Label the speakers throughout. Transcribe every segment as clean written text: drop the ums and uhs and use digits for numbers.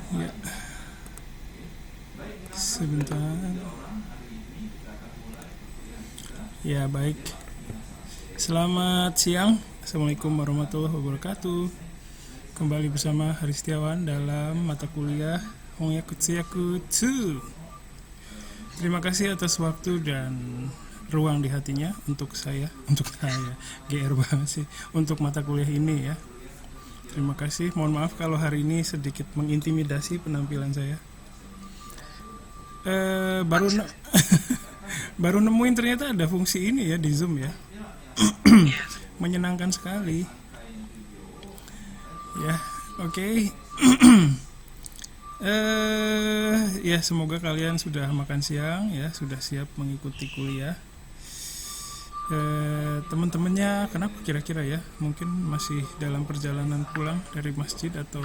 Speaker 1: Ya, sebentar. Ya, baik. Selamat siang. Assalamualaikum warahmatullahi wabarakatuh. Kembali bersama Haris Setiawan dalam mata kuliah Hongyaku Tsuyaku 2. Terima kasih atas waktu dan ruang di hatinya untuk saya, GR banget sih, untuk mata kuliah ini ya. Terima kasih. Mohon maaf kalau hari ini sedikit mengintimidasi penampilan saya. Baru baru nemuin ternyata ada fungsi ini ya di Zoom ya. Menyenangkan sekali. Ya, oke. Ya semoga kalian sudah makan siang ya, sudah siap mengikuti kuliah. Teman-temannya kenapa kira-kira ya? Mungkin masih dalam perjalanan pulang dari masjid atau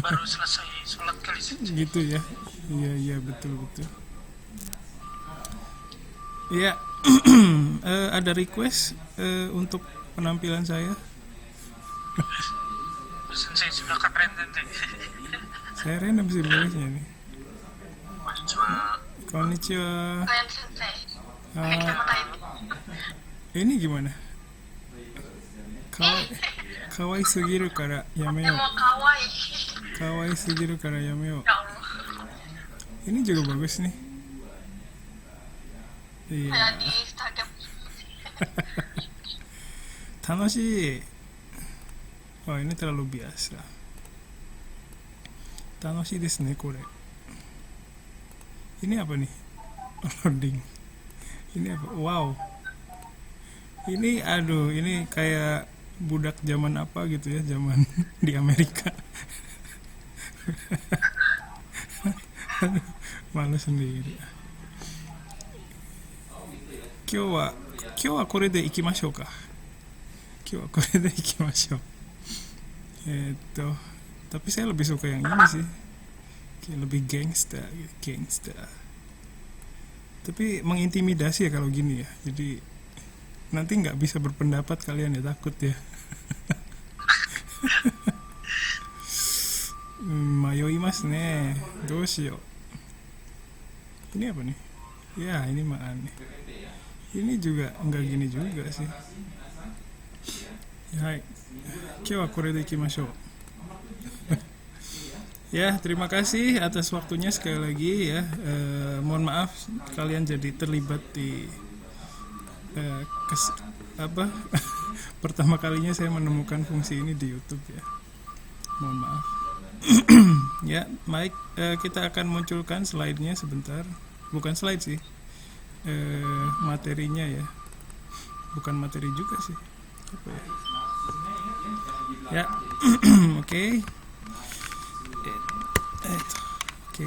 Speaker 2: baru selesai sholat kali
Speaker 1: gitu ya. Iya betul. Ya, ada request untuk penampilan saya.
Speaker 2: Sensei sudah keren sensei.
Speaker 1: Saya random sih nulisnya nih.
Speaker 2: Konnichiwa.
Speaker 1: Konnichiwa.
Speaker 2: Keren sensei.
Speaker 1: Ah, ini gimana? Kawaii sugiru kara yameo. Kawaii sugiru kara yameo.
Speaker 2: Ya Allah.
Speaker 1: Ini juga bagus nih. Iya.
Speaker 2: Saya di Instagram.
Speaker 1: Tanoshii. Oh, ini terlalu biasa. Tanoshii desu ne kore. Ini apa nih? Loading. Ini apa? Wow. Ini aduh, ini kayak budak zaman apa gitu ya, zaman di Amerika. Malu sendiri. Kyou wa kore de ikimashou ka. Kyou wa kore de ikimashou. Tapi saya lebih suka yang ini sih. Kayak lebih gangsta. Tapi mengintimidasi ya kalau gini ya. Jadi nanti nggak bisa berpendapat kalian ya, takut ya. Mayoimasu ne. Doshio. Ini apa nih? Ya, ini maan nih. Ini juga nggak gini juga sih. Hai. Kyou wa kore de ikimashou. Ya, terima kasih atas waktunya sekali lagi ya. Mohon maaf kalian jadi terlibat di pertama kalinya saya menemukan fungsi ini di YouTube ya. Mohon maaf. Ya, baik. Kita akan munculkan slide-nya sebentar. Bukan slide sih. Materinya ya. Bukan materi juga sih. Apa ya? Ya. Oke. Oke.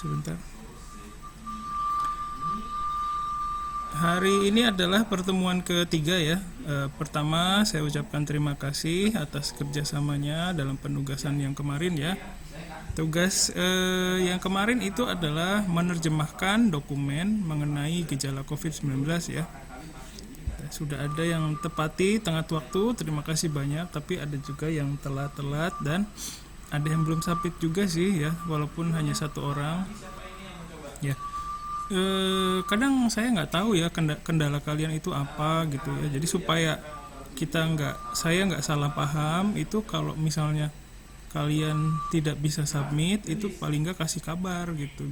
Speaker 1: Sebentar. Hari ini adalah pertemuan ketiga ya. Pertama saya ucapkan terima kasih atas kerjasamanya dalam penugasan yang kemarin ya. Tugas yang kemarin itu adalah menerjemahkan dokumen mengenai gejala COVID-19 ya. Sudah ada yang tepati tengah waktu, terima kasih banyak. Tapi ada juga yang telat dan ada yang belum submit juga sih ya, walaupun hanya satu orang ya. Kadang saya nggak tahu ya kendala kalian itu apa gitu ya. Jadi supaya saya nggak salah paham itu, kalau misalnya kalian tidak bisa submit itu paling nggak kasih kabar gitu,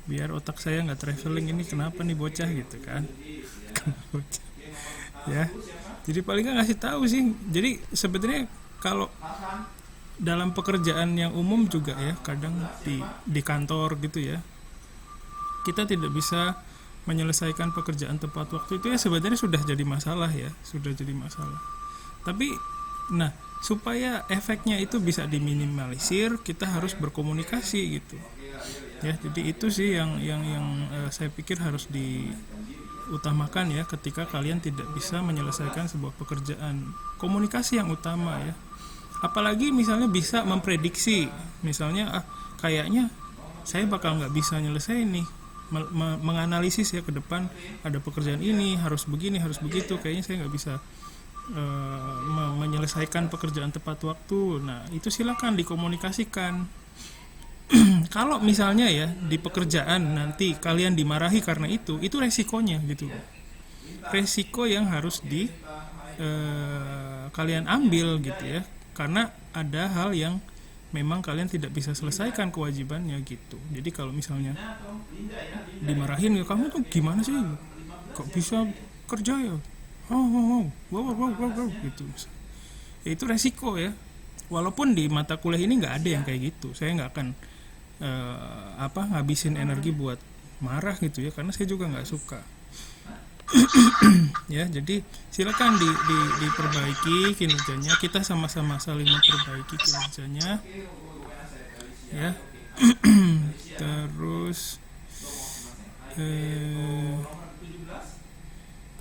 Speaker 1: biar otak saya nggak traveling, ini kenapa nih bocah gitu kan. Bocah ya, jadi paling nggak ngasih tahu sih. Jadi sebetulnya kalau dalam pekerjaan yang umum juga ya, kadang di kantor gitu ya, kita tidak bisa menyelesaikan pekerjaan tepat waktu itu ya, sebenarnya sudah jadi masalah ya, Tapi nah, supaya efeknya itu bisa diminimalisir, kita harus berkomunikasi gitu ya. Jadi itu sih yang saya pikir harus diutamakan ya, ketika kalian tidak bisa menyelesaikan sebuah pekerjaan. Komunikasi yang utama ya. Apalagi misalnya bisa memprediksi, misalnya kayaknya saya bakal nggak bisa nyelesain nih, menganalisis ya ke depan, ada pekerjaan ini harus begini harus begitu, kayaknya saya nggak bisa menyelesaikan pekerjaan tepat waktu. Nah, itu silakan dikomunikasikan. Kalau misalnya ya di pekerjaan nanti kalian dimarahi karena itu resikonya gitu. Resiko yang harus kalian ambil gitu ya. Karena ada hal yang memang kalian tidak bisa selesaikan kewajibannya gitu. Jadi kalau misalnya dimarahin ya, kamu tuh gimana sih? Kok bisa kerja ya? Wow, gitu. Ya, itu resiko ya. Walaupun di mata kuliah ini nggak ada yang kayak gitu. Saya nggak akan ngabisin energi buat marah gitu ya, karena saya juga nggak suka. Ya, jadi silakan diperbaiki kinerjanya, kita sama-sama saling memperbaiki kinerjanya ya. Terus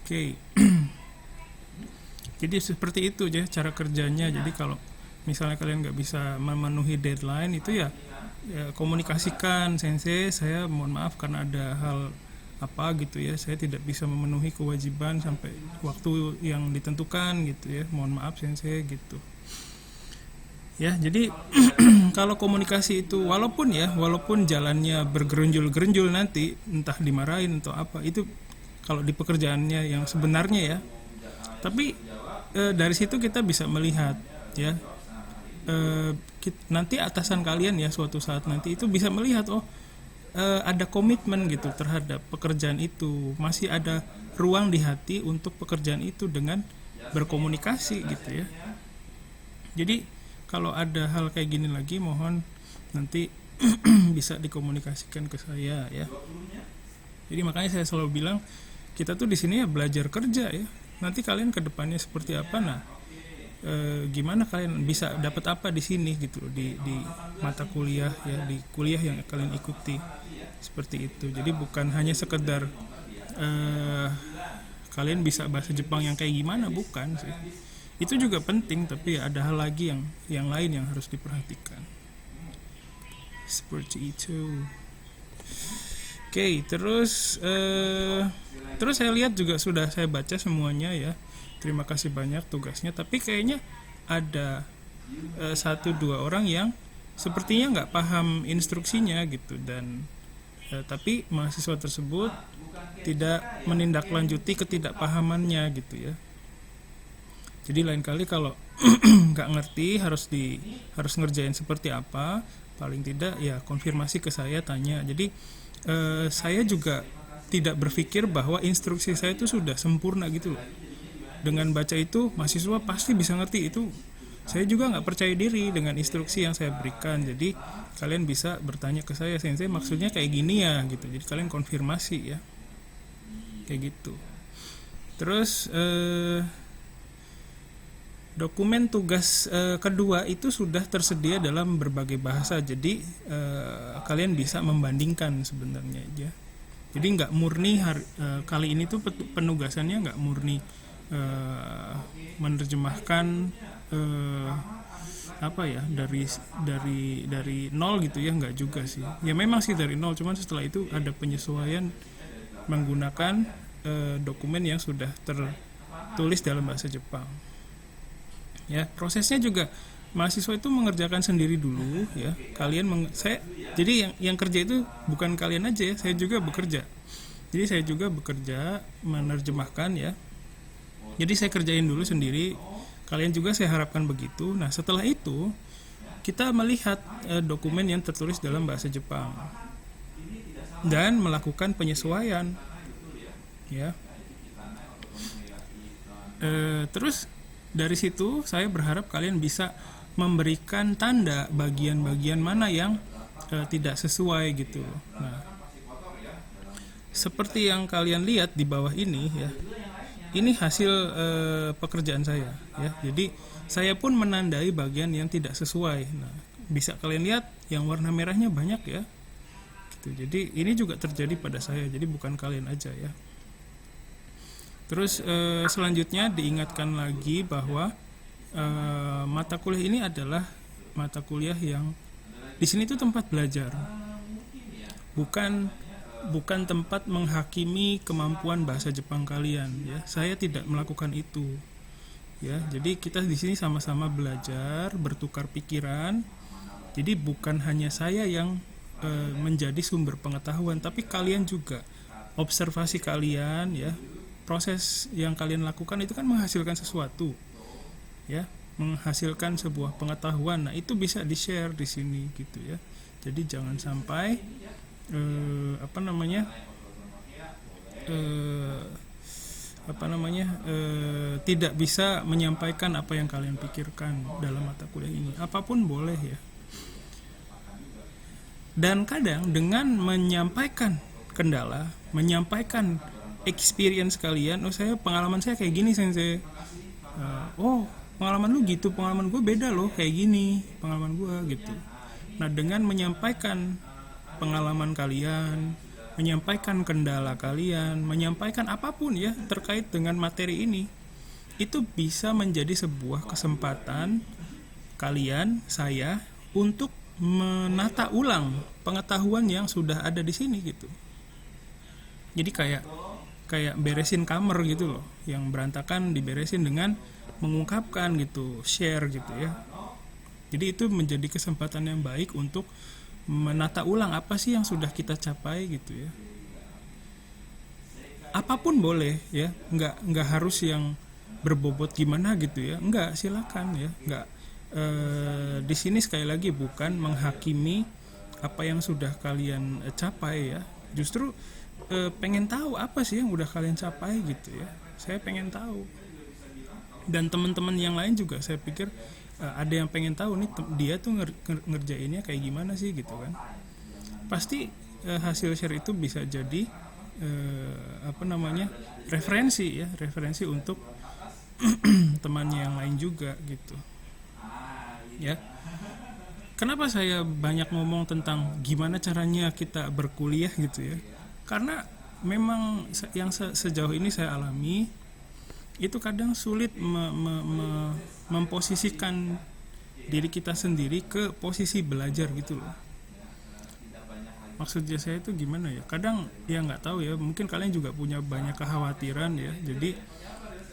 Speaker 1: oke. Jadi seperti itu ya cara kerjanya. Jadi kalau misalnya kalian nggak bisa memenuhi deadline itu ya komunikasikan, sensei saya mohon maaf karena ada hal apa gitu ya, saya tidak bisa memenuhi kewajiban sampai waktu yang ditentukan gitu ya, mohon maaf sensei gitu ya. Jadi kalau komunikasi itu walaupun jalannya bergerenjul-gerenjul nanti entah dimarahin atau apa, itu kalau di pekerjaannya yang sebenarnya ya, tapi dari situ kita bisa melihat ya, nanti atasan kalian ya suatu saat nanti itu bisa melihat ada komitmen gitu terhadap pekerjaan itu, masih ada ruang di hati untuk pekerjaan itu dengan berkomunikasi gitu ya. Jadi kalau ada hal kayak gini lagi mohon nanti bisa dikomunikasikan ke saya ya. Jadi makanya saya selalu bilang kita tuh di sini ya belajar kerja ya. Nanti kalian ke depannya seperti apa, nah gimana kalian bisa dapat apa di sini gitu di mata kuliah ya, di kuliah yang kalian ikuti seperti itu. Jadi bukan hanya sekedar kalian bisa bahasa Jepang yang kayak gimana, bukan sih, itu juga penting, tapi ada hal lagi yang lain yang harus diperhatikan seperti itu. Oke, terus saya lihat juga sudah saya baca semuanya ya. Terima kasih banyak tugasnya, tapi kayaknya ada 1-2 orang yang sepertinya nggak paham instruksinya gitu, dan tapi mahasiswa tersebut tidak menindaklanjuti ketidakpahamannya gitu ya. Jadi lain kali kalau nggak ngerti harus ngerjain seperti apa, paling tidak ya konfirmasi ke saya, tanya. Jadi saya juga tidak berpikir bahwa instruksi saya itu sudah sempurna gitu loh. Dengan baca itu mahasiswa pasti bisa ngerti, itu saya juga nggak percaya diri dengan instruksi yang saya berikan. Jadi kalian bisa bertanya ke saya, sensei maksudnya kayak gini ya gitu. Jadi kalian konfirmasi ya, kayak gitu. Terus dokumen tugas kedua itu sudah tersedia dalam berbagai bahasa. Jadi kalian bisa membandingkan sebenarnya aja. Jadi nggak murni kali ini tuh penugasannya nggak murni menerjemahkan dari nol gitu ya, nggak juga sih ya, memang sih dari nol, cuman setelah itu ada penyesuaian menggunakan dokumen yang sudah tertulis dalam bahasa Jepang ya. Prosesnya juga mahasiswa itu mengerjakan sendiri dulu ya. Jadi yang kerja itu bukan kalian aja ya, saya juga bekerja. Jadi saya juga bekerja menerjemahkan ya. Jadi saya kerjain dulu sendiri, kalian juga saya harapkan begitu. Nah setelah itu kita melihat dokumen yang tertulis dalam bahasa Jepang dan melakukan penyesuaian ya. Terus dari situ saya berharap kalian bisa memberikan tanda bagian-bagian mana yang tidak sesuai gitu. Nah seperti yang kalian lihat di bawah ini ya, ini hasil pekerjaan saya ya. Jadi saya pun menandai bagian yang tidak sesuai. Nah, bisa kalian lihat yang warna merahnya banyak ya. Gitu. Jadi ini juga terjadi pada saya. Jadi bukan kalian aja ya. Terus selanjutnya diingatkan lagi bahwa mata kuliah ini adalah mata kuliah yang di sini tuh tempat belajar. Bukan tempat menghakimi kemampuan bahasa Jepang kalian ya. Saya tidak melakukan itu ya. Jadi kita di sini sama-sama belajar, bertukar pikiran. Jadi bukan hanya saya yang menjadi sumber pengetahuan, tapi kalian juga. Observasi kalian ya, proses yang kalian lakukan itu kan menghasilkan sesuatu, ya, menghasilkan sebuah pengetahuan. Nah, itu bisa di-share di sini gitu ya. Jadi jangan sampai tidak bisa menyampaikan apa yang kalian pikirkan dalam mata kuliah ini. Apapun boleh ya. Dan kadang dengan menyampaikan kendala, menyampaikan experience kalian, pengalaman saya kayak gini sensei. Pengalaman lu gitu, pengalaman gue beda loh, kayak gini pengalaman gue gitu. Nah, dengan menyampaikan pengalaman kalian, menyampaikan kendala kalian, menyampaikan apapun ya terkait dengan materi ini, itu bisa menjadi sebuah kesempatan kalian, saya, untuk menata ulang pengetahuan yang sudah ada di sini gitu. Jadi kayak beresin kamar gitu loh, yang berantakan diberesin dengan mengungkapkan gitu, share gitu ya. Jadi itu menjadi kesempatan yang baik untuk menata ulang apa sih yang sudah kita capai gitu ya. Apapun boleh ya, nggak harus yang berbobot gimana gitu ya, nggak, silakan ya, nggak. Di sini sekali lagi bukan menghakimi apa yang sudah kalian capai ya, justru pengen tahu apa sih yang udah kalian capai gitu ya. Saya pengen tahu, dan teman-teman yang lain juga saya pikir ada yang pengen tahu nih dia tuh ngerjainnya kayak gimana sih gitu kan. Pasti hasil share itu bisa jadi referensi untuk temannya yang lain juga gitu ya. Kenapa saya banyak ngomong tentang gimana caranya kita berkuliah gitu ya, karena memang yang sejauh ini saya alami itu kadang sulit memposisikan diri kita sendiri ke posisi belajar gitu loh. Maksudnya saya itu gimana ya, kadang ya nggak tahu ya, mungkin kalian juga punya banyak kekhawatiran ya, jadi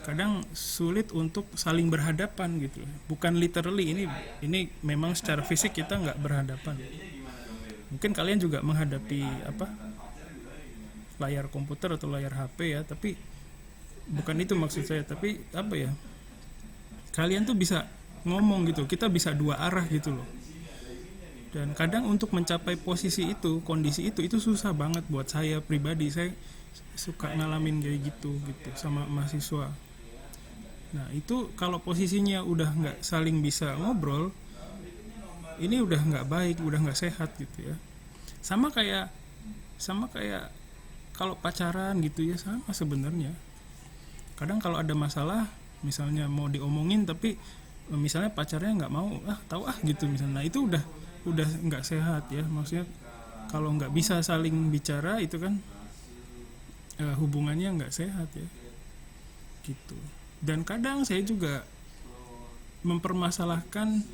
Speaker 1: kadang sulit untuk saling berhadapan gitu. Bukan literally, ini memang secara fisik kita nggak berhadapan. Mungkin kalian juga menghadapi layar komputer atau layar HP ya, tapi bukan itu maksud saya. Tapi kalian tuh bisa ngomong gitu, kita bisa dua arah gitu loh. Dan kadang untuk mencapai posisi itu, kondisi itu susah banget buat saya pribadi. Saya suka ngalamin kayak gitu sama mahasiswa. Nah, itu kalau posisinya udah nggak saling bisa ngobrol, ini udah nggak baik, udah nggak sehat gitu ya. Sama kayak kalau pacaran gitu ya, sama sebenarnya. Kadang kalau ada masalah, misalnya mau diomongin tapi misalnya pacarnya nggak mau, tahu gitu misalnya. Nah, itu udah nggak sehat ya. Maksudnya kalau nggak bisa saling bicara itu kan hubungannya nggak sehat ya gitu. Dan kadang saya juga mempermasalahkan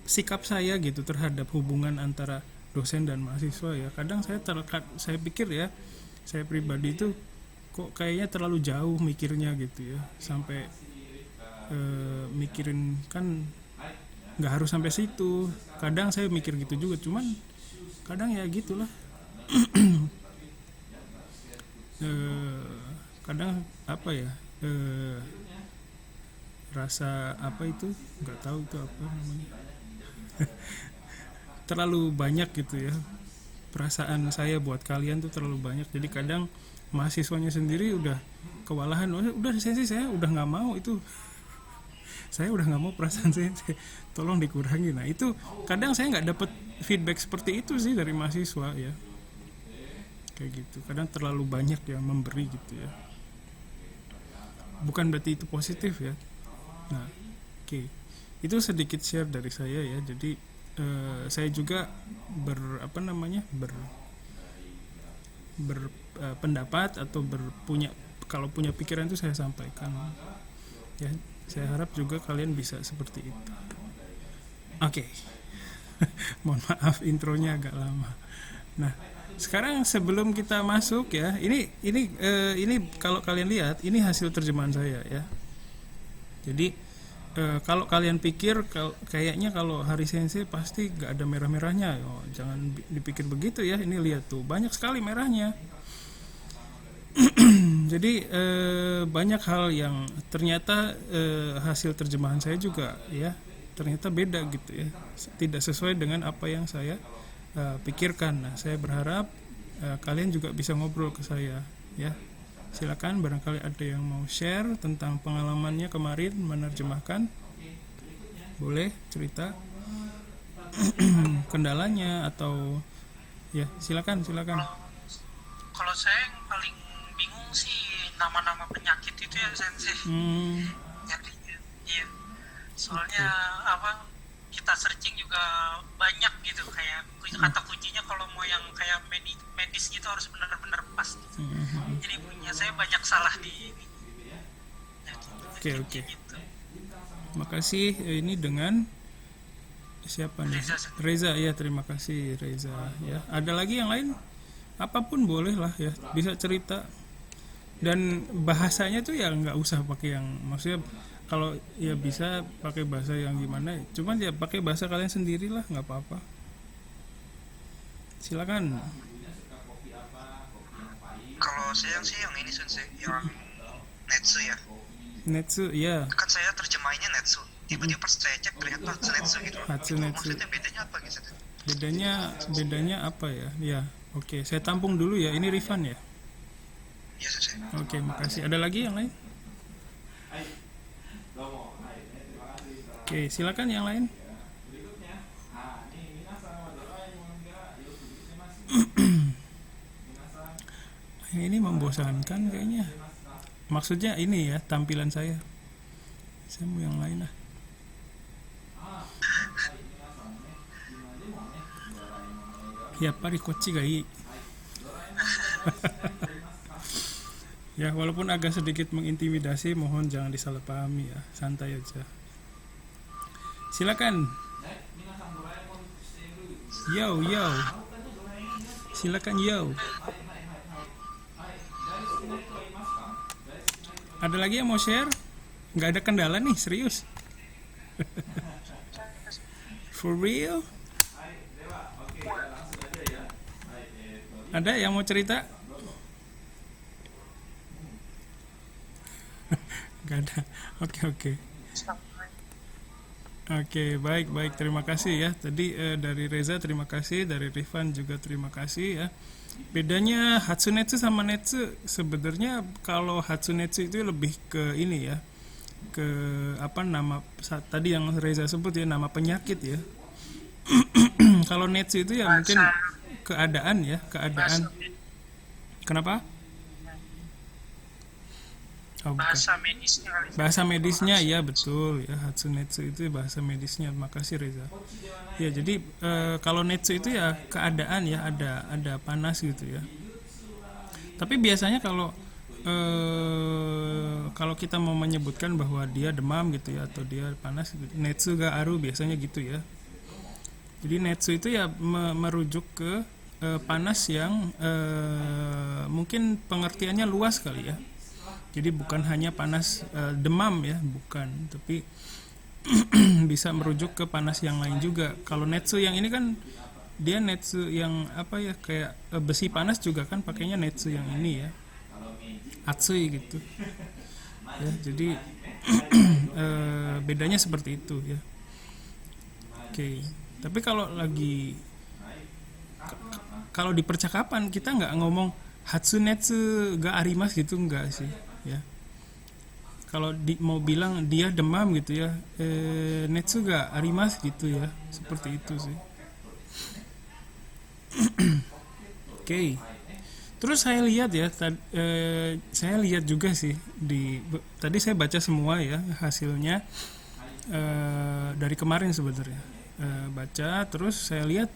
Speaker 1: sikap saya gitu terhadap hubungan antara dosen dan mahasiswa ya. Kadang saya pikir ya, saya pribadi itu kok kayaknya terlalu jauh mikirnya gitu ya, sampai mikirin kan nggak harus sampai situ. Kadang saya mikir gitu juga, cuman kadang ya gitulah. Kadang rasa nggak tahu itu apa namanya. Terlalu banyak gitu ya, perasaan saya buat kalian tuh terlalu banyak. Jadi kadang mahasiswanya sendiri udah kewalahan, udah saya udah nggak mau itu, saya udah nggak mau perasaan saya, tolong dikurangi. Nah, itu kadang saya nggak dapet feedback seperti itu sih dari mahasiswa ya, kayak gitu. Kadang terlalu banyak yang memberi gitu ya, bukan berarti itu positif ya. Nah, oke. Itu sedikit share dari saya ya. Jadi saya juga berpendapat atau kalau punya pikiran itu saya sampaikan ya. Saya harap juga kalian bisa seperti itu. Oke. Mohon maaf intronya agak lama. Nah, Sekarang sebelum kita masuk ya, ini kalau kalian lihat ini hasil terjemahan saya ya. Jadi kalau kalian pikir kayaknya kalau Hari Sensei pasti gak ada merah-merahnya, oh, jangan dipikir begitu ya. Ini lihat tuh banyak sekali merahnya. Jadi banyak hal yang ternyata hasil terjemahan saya juga ya ternyata beda gitu ya, tidak sesuai dengan apa yang saya pikirkan. Nah, saya berharap kalian juga bisa ngobrol ke saya ya. Silakan barangkali ada yang mau share tentang pengalamannya kemarin menerjemahkan. Boleh cerita kendalanya atau ya silakan.
Speaker 2: Kalau saya yang paling bingung sih nama-nama penyakit itu ya Sensei. Jadi iya. Soalnya apa kita searching juga banyak gitu, kayak kata kuncinya kalau mau yang kayak medis gitu harus benar-benar pas gitu. Jadi punya saya banyak salah di ini.
Speaker 1: Oke. Makasih. Ini dengan siapa nih? Reza ya, terima kasih Reza ya. Ada lagi yang lain? Apapun boleh lah ya, bisa cerita. Dan bahasanya tuh ya nggak usah pakai yang, maksudnya kalau ya bisa pakai bahasa yang gimana, cuman ya pakai bahasa kalian sendiri lah, nggak apa-apa. Silakan.
Speaker 3: Kalau saya sih yang ini Sensei, yang Netsu ya.
Speaker 1: Netsu ya.
Speaker 3: Kan saya terjemahinnya Netsu. Tiba-tiba pas saya cek ternyata Hatsunetsu gitu.
Speaker 1: Hatsunetsu.
Speaker 3: Maksudnya bedanya apa gitu?
Speaker 1: Bedanya apa ya? Ya, oke. Saya tampung dulu ya. Ini Rifan ya.
Speaker 3: Iya Sensei.
Speaker 1: Oke, makasih. Ada lagi yang lain? Oke, silakan yang lain. Ini membosankan kayaknya. Maksudnya ini ya tampilan saya. Saya mau yang lain lah. Ya, pari koci gai. Ya, walaupun agak sedikit mengintimidasi, mohon jangan disalahpahami ya. Santai aja. Silakan. Yo. Silakan yo. Ada lagi yang mau share? Nggak ada kendala nih, serius. For real? Ada yang mau cerita? Nggak ada. Oke. Oke, baik. Terima kasih ya. Tadi dari Reza terima kasih, dari Rifan juga terima kasih ya. Bedanya Hatsunetsu sama Netsu, sebenarnya kalau Hatsunetsu itu lebih ke ini ya, ke apa nama tadi yang Reza sebut ya, nama penyakit ya. Kalau Netsu itu ya mungkin keadaan. Kenapa? Bahasa medisnya ya, betul ya. Hatsunetsu itu bahasa medisnya. Makasih Reza. Ya, jadi kalau Netsu itu ya keadaan ya, ada panas gitu ya. Tapi biasanya kalau kita mau menyebutkan bahwa dia demam gitu ya, atau dia panas gitu, Netsu ga aru biasanya gitu ya. Jadi Netsu itu ya merujuk ke panas yang mungkin pengertiannya luas kali ya. Jadi bukan hanya panas demam ya, bukan, tapi bisa merujuk ke panas yang lain juga. Kalau Netsu yang ini kan dia Netsu yang apa ya, kayak besi panas juga kan pakainya Netsu yang ini ya, Atsui gitu ya. Jadi bedanya seperti itu ya. Oke. Tapi kalau di percakapan kita nggak ngomong Hatsunetsu ga arimas gitu, enggak sih ya. Kalau mau bilang dia demam gitu ya, Netsu ga arimas gitu ya, seperti itu sih. Oke. Terus saya lihat ya, saya lihat juga sih tadi saya baca semua ya hasilnya dari kemarin sebenarnya. Baca terus saya lihat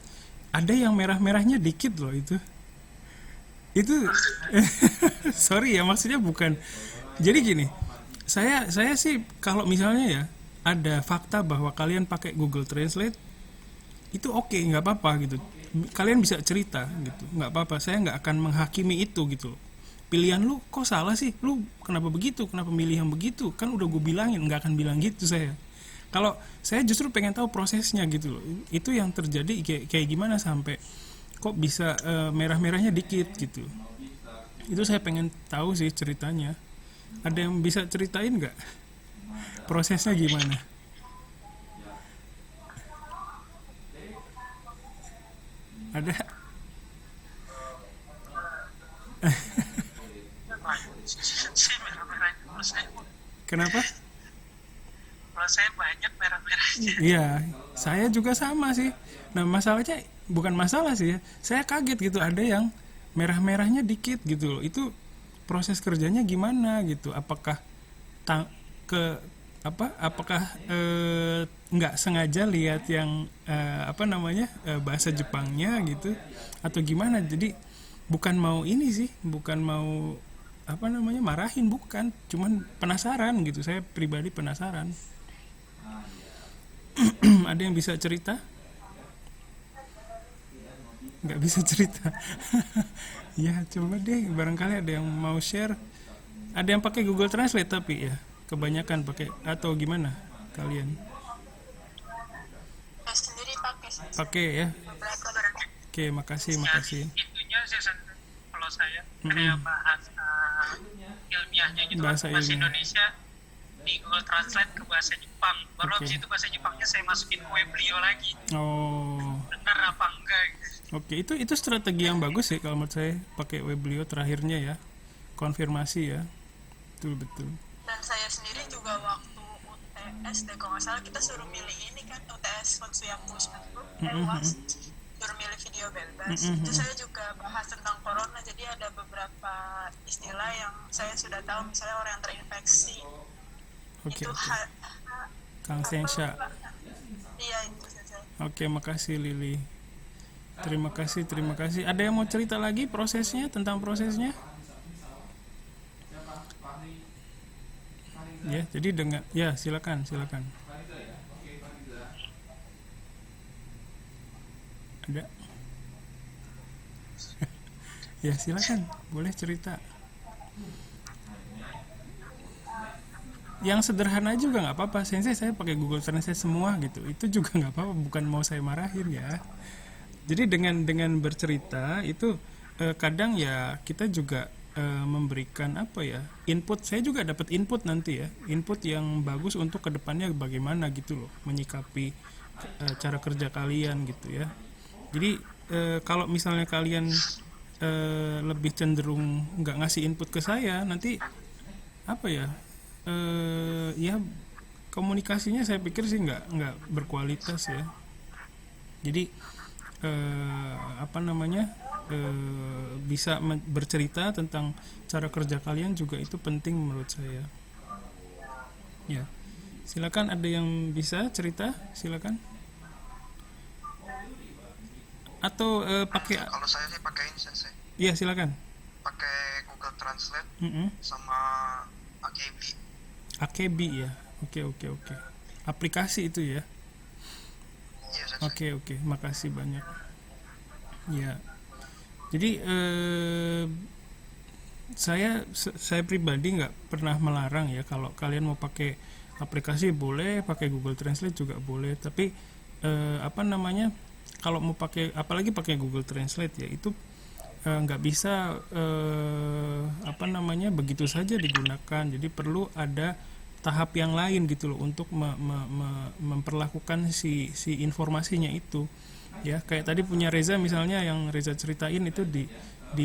Speaker 1: ada yang merah-merahnya dikit loh itu sorry ya, maksudnya bukan. Jadi gini, saya sih kalau misalnya ya ada fakta bahwa kalian pakai Google Translate itu oke, nggak apa-apa gitu. kalian bisa cerita gitu, nggak apa-apa, saya nggak akan menghakimi itu gitu loh. Pilihan lu kok salah sih, lu kenapa begitu, kenapa milih yang begitu, kan udah gue bilangin, nggak akan bilang gitu saya. Kalau saya justru pengen tahu prosesnya gitu loh, itu yang terjadi kayak gimana sampai kok bisa merah-merahnya dikit gitu. Itu saya pengen tahu sih ceritanya. Ada yang bisa ceritain nggak prosesnya gimana? Ada?
Speaker 2: Banyak sih merah-merahnya
Speaker 1: Kenapa?
Speaker 2: kalau saya banyak merah-merahnya.
Speaker 1: Iya, saya juga sama sih. Nah, masalahnya bukan masalah sih ya. Saya kaget gitu, ada yang merah-merahnya dikit gitu loh. Itu proses kerjanya gimana gitu? Apakah ke apa? Apakah nggak sengaja lihat yang bahasa Jepangnya gitu atau gimana? Jadi bukan mau ini sih, bukan mau marahin, bukan, cuman penasaran gitu. Saya pribadi penasaran. Ada yang bisa cerita? Nggak bisa cerita. Ya coba deh, barangkali ada yang mau share. Ada yang pakai Google Translate tapi ya kebanyakan pakai, atau gimana kalian?
Speaker 4: Saya sendiri pakai
Speaker 1: Pakai ya.
Speaker 4: beberapa barang.
Speaker 1: Oke, makasih.
Speaker 2: Itunya sih kalau saya kayak bahasa ilmiahnya gitu,
Speaker 1: Bahasa
Speaker 2: bahasa
Speaker 1: ilmiah.
Speaker 2: Indonesia di Google Translate ke bahasa Jepang, baru
Speaker 1: Oke.
Speaker 2: habis itu bahasa Jepangnya saya masukin ke Weblio lagi,
Speaker 1: Oh,
Speaker 2: benar apa enggak gitu.
Speaker 1: oke, itu strategi yang bagus sih kalau menurut saya, pakai Weblio terakhirnya ya, konfirmasi ya, betul.
Speaker 4: Dan saya sendiri juga waktu UTS deh kalau nggak salah kita suruh milih ini kan, UTS Konsuyaku luas, suruh milih video bebas. Itu saya juga bahas tentang corona, jadi ada beberapa istilah yang saya sudah tahu, misalnya orang yang terinfeksi
Speaker 1: Oke,
Speaker 4: itu
Speaker 1: Kang Sensha.
Speaker 4: iya itu saja.
Speaker 1: Oke, makasih Lili. Terima kasih. Ada yang mau cerita lagi tentang prosesnya? Ya, jadi dengan ya silakan. Ada? Ya silakan, boleh cerita. Yang sederhana juga nggak apa-apa. Sensei, saya pakai Google Translate semua gitu. Itu juga nggak apa-apa. Bukan mau saya marahin ya. Jadi dengan bercerita itu kadang ya kita juga memberikan input. Saya juga dapat input nanti ya. Input yang bagus untuk kedepannya bagaimana gitu loh. Menyikapi cara kerja kalian gitu ya. Jadi kalau misalnya kalian lebih cenderung nggak ngasih input ke saya, nanti ya komunikasinya saya pikir sih nggak berkualitas ya. Jadi bisa bercerita tentang cara kerja kalian juga itu penting menurut saya. Ya, silakan, ada yang bisa cerita, silakan. Atau pakai
Speaker 3: Kalau saya sih pakai ini sensei,
Speaker 1: ya silakan.
Speaker 3: pakai Google Translate sama AKB.
Speaker 1: AKB ya. Oke. Aplikasi itu ya.
Speaker 3: Iya sensei.
Speaker 1: Oke, makasih banyak. Ya. Jadi saya pribadi nggak pernah melarang ya, kalau kalian mau pakai aplikasi boleh, pakai Google Translate juga boleh. Tapi kalau mau pakai, apalagi pakai Google Translate ya, itu nggak bisa begitu saja digunakan. Jadi perlu ada tahap yang lain gitu loh untuk memperlakukan si informasinya itu ya. Kayak tadi punya Reza misalnya, yang Reza ceritain itu di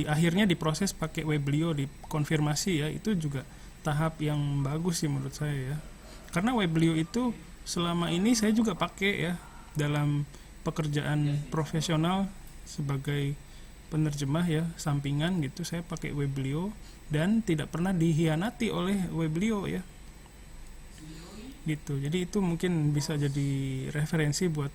Speaker 1: akhirnya diproses pakai Weblio, dikonfirmasi ya. Itu juga tahap yang bagus sih menurut saya ya, karena Weblio itu selama ini saya juga pakai ya dalam pekerjaan profesional sebagai penerjemah ya, sampingan gitu. Saya pakai Weblio dan tidak pernah dihianati oleh Weblio ya gitu. Jadi itu mungkin bisa jadi referensi buat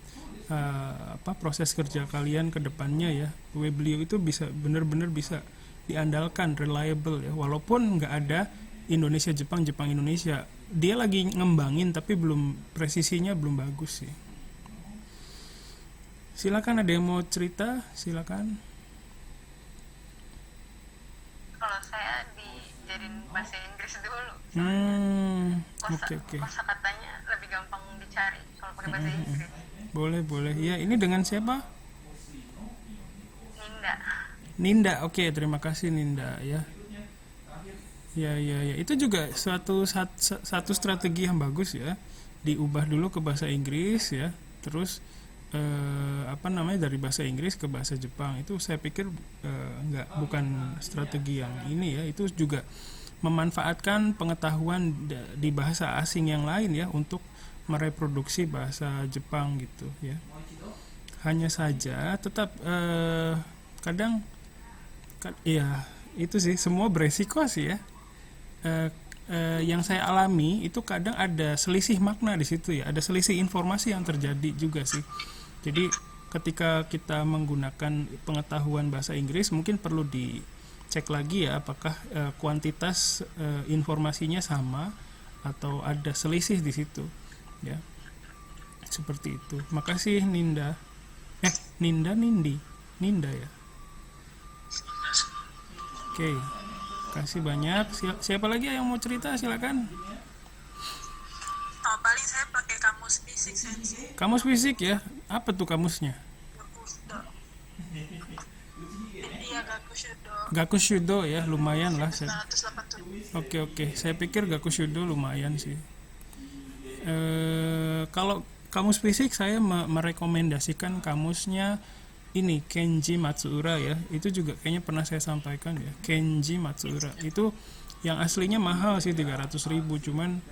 Speaker 1: proses kerja kalian ke depannya ya. Weblio itu bisa benar-benar bisa diandalkan, reliable ya, walaupun nggak ada Indonesia Jepang Indonesia. Dia lagi ngembangin tapi presisinya belum bagus sih. Silakan, ada yang mau cerita? Silakan.
Speaker 5: Kalau saya dijadiin bahasa Inggris dulu.
Speaker 1: Oke.
Speaker 5: Kosakatanya lebih gampang dicari kalau pakai bahasa Inggris.
Speaker 1: Boleh. Ya, ini dengan siapa?
Speaker 5: Ninda.
Speaker 1: Ninda. Oke, terima kasih Ninda ya. Ya. Itu juga satu strategi yang bagus ya. Diubah dulu ke bahasa Inggris ya. Terus dari bahasa Inggris ke bahasa Jepang. Itu saya pikir bukan strategi yang ini ya. Itu juga memanfaatkan pengetahuan di bahasa asing yang lain ya untuk mereproduksi bahasa Jepang gitu ya. Hanya saja tetap kadang ya itu sih, semua beresiko sih ya. Yang saya alami itu kadang ada selisih makna di situ ya, ada selisih informasi yang terjadi juga sih. Jadi ketika kita menggunakan pengetahuan bahasa Inggris mungkin perlu dicek lagi ya apakah kuantitas informasinya sama atau ada selisih di situ ya. Seperti itu. Makasih Ninda. Ninda ya. Oke. Kasih banyak. Siapa lagi yang mau cerita? Silakan.
Speaker 4: Paling saya pakai kamus fisik sensei.
Speaker 1: Kamus fisik ya. Apa tuh kamusnya?
Speaker 4: Gakushudo. Iya, Gakushudo.
Speaker 1: Gakushudo ya, lumayan lah.
Speaker 4: 987.
Speaker 1: Oke. Saya pikir Gakushudo lumayan sih. Kalau kamus fisik saya merekomendasikan kamusnya ini Kenji Matsuura ya. Itu juga kayaknya pernah saya sampaikan ya. Kenji Matsuura. Itu yang aslinya mahal sih 300.000, cuman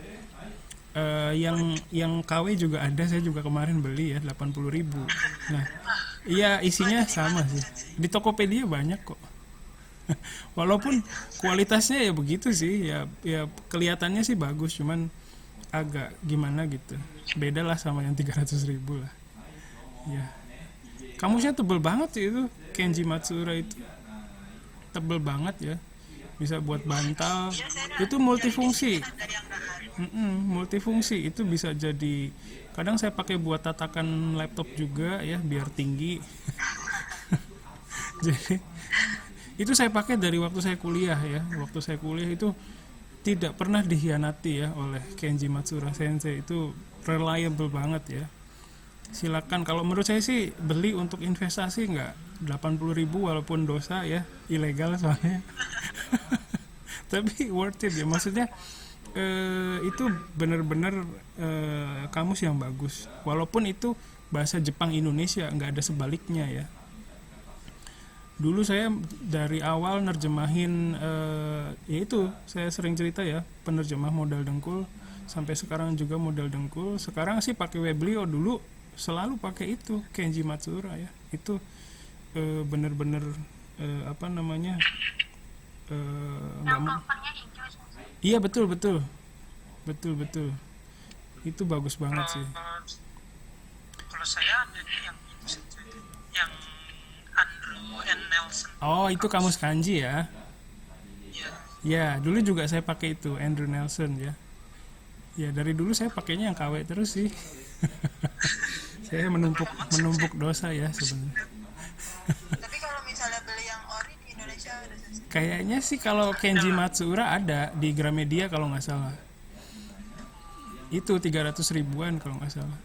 Speaker 1: yang KW juga ada, saya juga kemarin beli ya 80.000. Nah, iya isinya sama sih. Di Tokopedia banyak kok. Walaupun kualitasnya ya begitu sih, ya kelihatannya sih bagus, cuman agak gimana gitu. Beda lah sama yang 300.000 lah. Ya. Kamusnya tebel banget sih itu, Kenji Matsuura itu. Tebel banget ya. Bisa buat bantal. Itu multifungsi. Multifungsi itu bisa jadi, kadang saya pakai buat tatakan laptop juga ya biar tinggi. Jadi itu saya pakai dari waktu saya kuliah ya. Waktu saya kuliah itu tidak pernah dikhianati ya oleh Kenji Matsuura Sensei. Itu reliable banget ya. Silakan, kalau menurut saya sih beli untuk investasi nggak 80.000 walaupun dosa ya, ilegal soalnya. Tapi worth it ya, maksudnya itu benar-benar kamus yang bagus, walaupun itu bahasa Jepang Indonesia, nggak ada sebaliknya ya. Dulu saya dari awal nerjemahin ya itu saya sering cerita ya, penerjemah modal dengkul, sampai sekarang juga modal dengkul. Sekarang sih pakai Weblio, dulu selalu pakai itu Kenji Matsuura ya. Itu benar-benar nggak mau. Iya betul. Itu bagus banget sih.
Speaker 2: Kalau saya ada yang Andrew N. Nelson.
Speaker 1: Oh, itu kamus kanji ya.
Speaker 2: Iya.
Speaker 1: Ya, dulu juga saya pakai itu Andrew Nelson ya. Ya, dari dulu saya pakainya yang KW terus sih. Saya menumpuk dosa ya sebenarnya.
Speaker 4: Tapi kalau misalnya beli yang ori di Indonesia ada sensei.
Speaker 1: Kayaknya sih kalau Kenji Matsuura ada di Gramedia kalau nggak salah. Itu 300.000-an kalau nggak salah.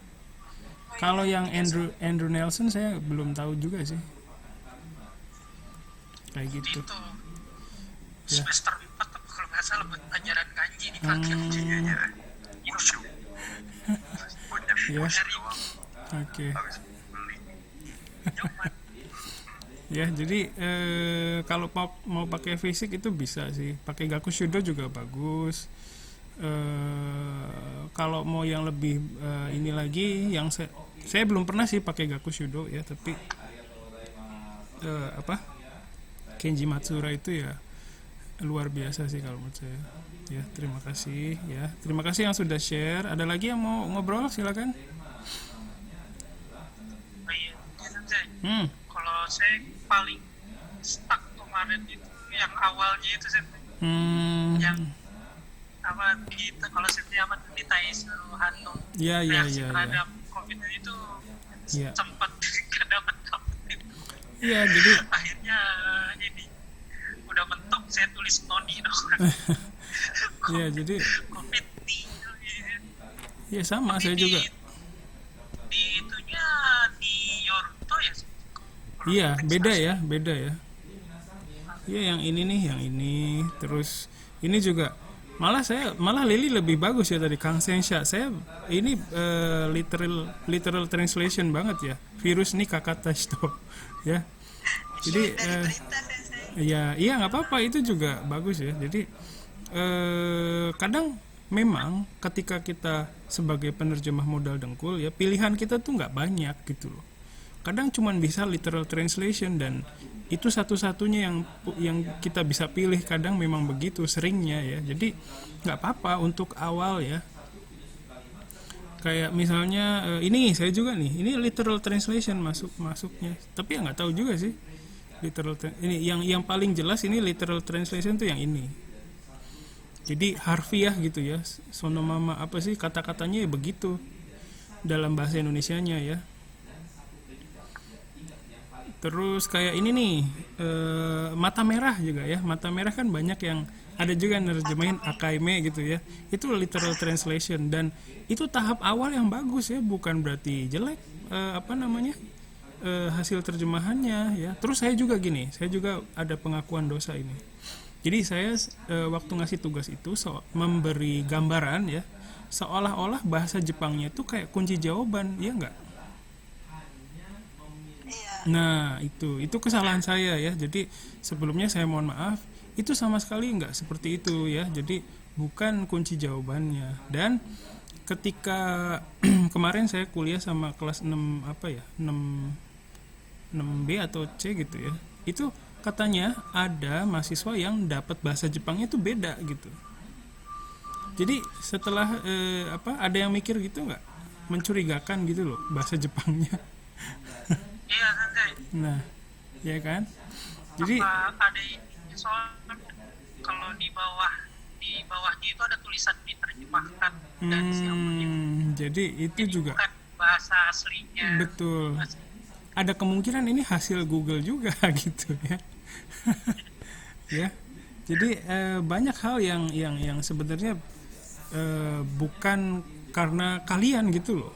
Speaker 1: Kalau yang Andrew Nelson saya belum tahu juga sih. Kayak gitu.
Speaker 2: Itu
Speaker 1: Ya.
Speaker 2: semester 4 tapi kalau nggak salah buat pelajaran kanji dipakai.
Speaker 1: Ya. Oke. Ya, jadi kalau mau pakai fisik itu bisa sih. Pakai Gakushudo juga bagus. Kalau mau yang lebih ini lagi, yang saya belum pernah sih pakai Gakushudo ya, tapi Kenji Matsuura itu ya luar biasa sih kalau menurut saya. Ya, terima kasih ya. Terima kasih yang sudah share. Ada lagi yang mau ngobrol? Silakan.
Speaker 2: Oh iya, kalau saya paling stuck kemarin itu yang awalnya itu saya yang kita kalau saya di Taisuru Hano
Speaker 1: Ya.
Speaker 2: reaksi terhadap COVID itu
Speaker 1: Ya.
Speaker 2: sempat kadang
Speaker 1: Iya, jadi
Speaker 2: Akhirnya ini udah mentok saya tulis noni dong.
Speaker 1: ya jadi
Speaker 2: Covid nih.
Speaker 1: ya sama saya
Speaker 2: Di
Speaker 1: juga.
Speaker 2: di itunya di Yorto ya. Kalau
Speaker 1: Iya,
Speaker 2: Texas.
Speaker 1: beda ya, beda ya. Iya, yang ini nih, yang ini. Terus ini juga malah Lili lebih bagus ya tadi Kang Sensha. Saya ini literal translation banget ya. Virus nih kakak testo ya. Jadi
Speaker 4: dari berita sensei.
Speaker 1: iya nggak apa-apa, itu juga bagus ya. Jadi kadang memang ketika kita sebagai penerjemah modal dengkul ya, pilihan kita tuh nggak banyak gitu loh. Kadang cuman bisa literal translation, dan itu satu-satunya yang kita bisa pilih. Kadang memang begitu seringnya ya. Jadi nggak apa-apa untuk awal ya. Kayak misalnya ini saya juga nih, ini literal translation masuknya. Tapi ya nggak tahu juga sih ini yang paling jelas ini literal translation tuh yang ini. Jadi harfiah gitu ya. Sonomama apa sih kata-katanya ya begitu dalam bahasa Indonesianya ya. Terus kayak ini nih mata merah juga ya. Mata merah kan banyak yang ada juga yang nerjemahin akaime gitu ya. Itu literal translation, dan itu tahap awal yang bagus ya, bukan berarti jelek hasil terjemahannya ya. Terus saya juga gini, saya juga ada pengakuan dosa ini. Jadi saya waktu ngasih tugas itu memberi gambaran ya, seolah-olah bahasa Jepangnya itu kayak kunci jawaban, ya enggak?
Speaker 4: Iya.
Speaker 1: Nah, itu kesalahan saya ya. Jadi sebelumnya saya mohon maaf, itu sama sekali nggak seperti itu ya. Jadi bukan kunci jawabannya. Dan ketika kemarin saya kuliah sama kelas 6 6B atau C gitu ya. Itu katanya ada mahasiswa yang dapat bahasa Jepangnya itu beda gitu. Jadi setelah ada yang mikir gitu nggak? Mencurigakan gitu loh bahasa Jepangnya.
Speaker 2: Iya sensei.
Speaker 1: Nah, ya kan? Jadi
Speaker 2: Apa ada ini soalnya kalau di bawahnya itu ada tulisan diterjemahkan dari siapa gitu.
Speaker 1: jadi itu juga
Speaker 2: Bukan bahasa aslinya.
Speaker 1: betul. Ada kemungkinan ini hasil Google juga gitu ya. Ya. Jadi banyak hal yang sebenarnya bukan karena kalian gitu loh.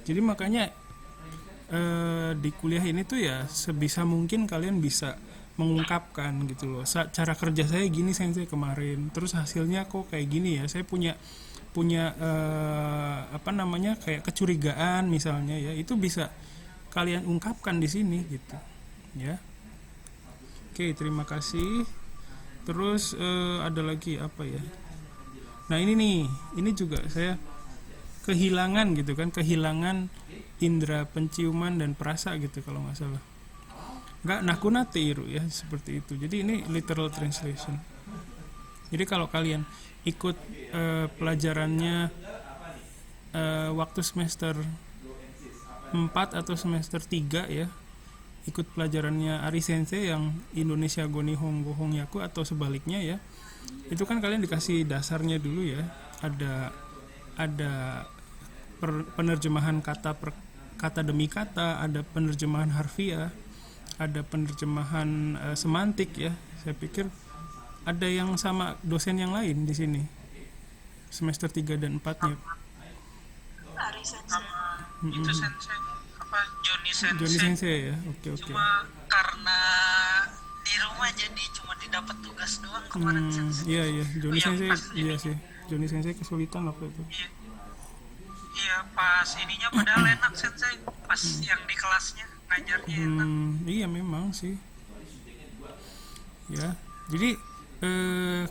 Speaker 1: Jadi makanya di kuliah ini tuh ya sebisa mungkin kalian bisa mengungkapkan gitu loh. Cara kerja saya gini sensei kemarin, terus hasilnya kok kayak gini ya. Saya punya kayak kecurigaan misalnya ya, itu bisa kalian ungkapkan di sini gitu ya. Oke, terima kasih. Terus ada lagi apa ya? Nah ini nih, ini juga saya kehilangan gitu kan, kehilangan indera penciuman dan perasa gitu kalau nggak salah. Nggak nakunateiru ya, seperti itu. Jadi ini literal translation. Jadi kalau kalian ikut pelajarannya waktu semester 4 atau semester 3 ya, ikut pelajarannya Ari Sensei yang Indonesia go Nihongo Hongyaku atau sebaliknya ya, itu kan kalian dikasih dasarnya dulu ya. Ada penerjemahan kata demi kata, ada penerjemahan harfiah, ada penerjemahan semantik ya. Saya pikir ada yang sama dosen yang lain di sini semester 3 dan 4-nya.
Speaker 4: Ari sensei.
Speaker 2: Sama itu sensei apa Johnny Sensei.
Speaker 1: Johnny Sensei ya. Oke.
Speaker 2: Cuma karena di rumah jadi cuma didapat tugas doang kemarin sensei.
Speaker 1: Iya Johnny
Speaker 2: Yang
Speaker 1: Sensei
Speaker 2: pas
Speaker 1: iya
Speaker 2: ini.
Speaker 1: sih. Johnny Sensei kesulitan waktu itu.
Speaker 2: Iya pas ininya padahal enak sensei, pas yang di kelasnya ngajarnya enak.
Speaker 1: Iya memang sih. Ya, jadi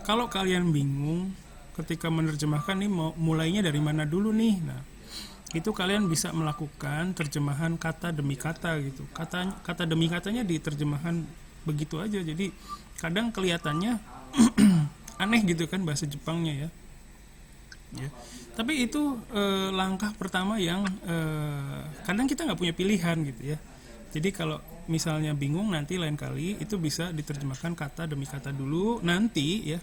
Speaker 1: kalau kalian bingung ketika menerjemahkan nih mau mulainya dari mana dulu nih. Nah, itu kalian bisa melakukan terjemahan kata demi kata gitu. Kata demi katanya diterjemahkan begitu aja. Jadi kadang kelihatannya aneh gitu kan bahasa Jepangnya ya. Ya. Tapi itu langkah pertama yang kadang kita nggak punya pilihan gitu ya. Jadi kalau misalnya bingung, nanti lain kali itu bisa diterjemahkan kata demi kata dulu. Nanti ya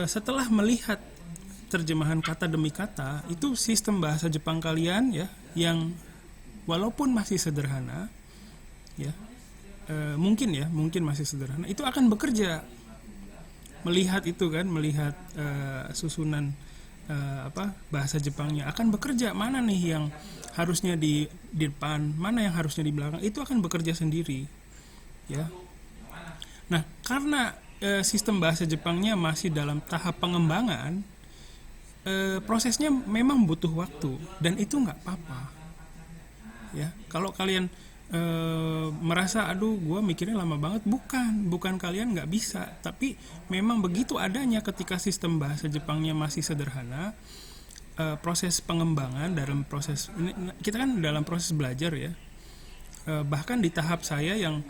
Speaker 1: setelah melihat terjemahan kata demi kata, itu sistem bahasa Jepang kalian ya, yang walaupun masih sederhana ya, mungkin masih sederhana, itu akan bekerja. Melihat itu kan, melihat susunan bahasa Jepangnya akan bekerja, mana nih yang harusnya di depan, mana yang harusnya di belakang, itu akan bekerja sendiri, ya. Nah, karena sistem bahasa Jepangnya masih dalam tahap pengembangan, prosesnya memang butuh waktu, dan itu nggak apa-apa, ya. Kalau kalian merasa aduh gue mikirnya lama banget, bukan kalian nggak bisa, tapi memang begitu adanya ketika sistem bahasa Jepangnya masih sederhana. Proses pengembangan dalam proses ini, kita kan dalam proses belajar ya, bahkan di tahap saya yang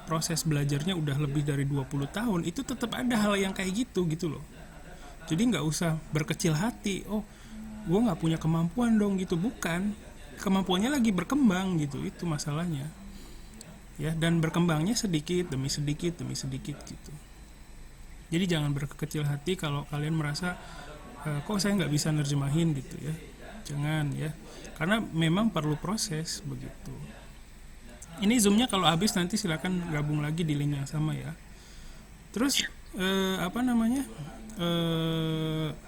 Speaker 1: proses belajarnya udah lebih dari 20 tahun, itu tetap ada hal yang kayak gitu loh. Jadi nggak usah berkecil hati, oh gue nggak punya kemampuan dong gitu, bukan, kemampuannya lagi berkembang gitu, itu masalahnya ya, dan berkembangnya sedikit demi sedikit gitu. Jadi jangan berkecil hati kalau kalian merasa kok saya nggak bisa nerjemahin gitu ya, jangan ya, karena memang perlu proses begitu. Ini zoomnya kalau habis nanti silakan gabung lagi di link yang sama ya. Terus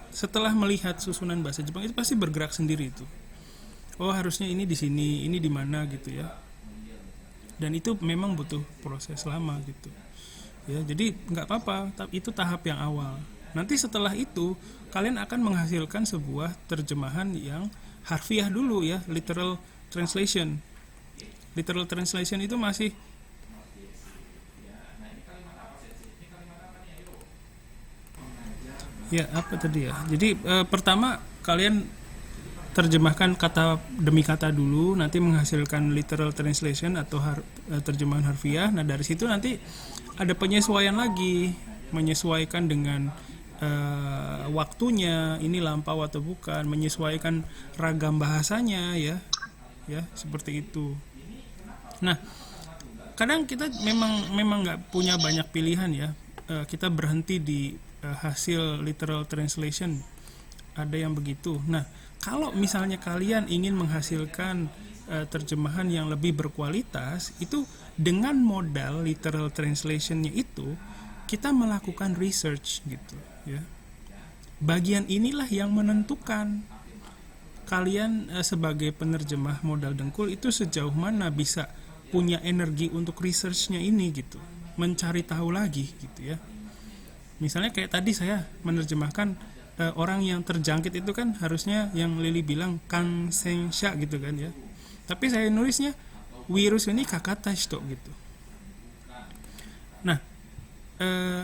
Speaker 1: setelah melihat susunan bahasa Jepang itu pasti bergerak sendiri itu. Oh harusnya ini di sini, ini di mana gitu ya. Dan itu memang butuh proses lama gitu. Ya, jadi nggak apa-apa, itu tahap yang awal. Nanti setelah itu kalian akan menghasilkan sebuah terjemahan yang harfiah dulu ya, literal translation. Literal translation itu masih ya apa tadi ya. Jadi pertama kalian terjemahkan kata demi kata dulu, nanti menghasilkan literal translation atau terjemahan harfiah. Nah dari situ nanti ada penyesuaian lagi, menyesuaikan dengan waktunya, ini lampau atau bukan, menyesuaikan ragam bahasanya ya seperti itu. Nah kadang kita memang nggak punya banyak pilihan ya, kita berhenti di hasil literal translation, ada yang begitu. Nah kalau misalnya kalian ingin menghasilkan terjemahan yang lebih berkualitas, itu dengan modal literal translationnya itu kita melakukan research gitu ya. Bagian inilah yang menentukan kalian sebagai penerjemah modal dengkul itu sejauh mana bisa punya energi untuk researchnya ini gitu, mencari tahu lagi gitu ya. Misalnya kayak tadi saya menerjemahkan orang yang terjangkit itu kan harusnya yang Lili bilang kansensha gitu kan ya, tapi saya nulisnya virus ini kakata shito gitu. Nah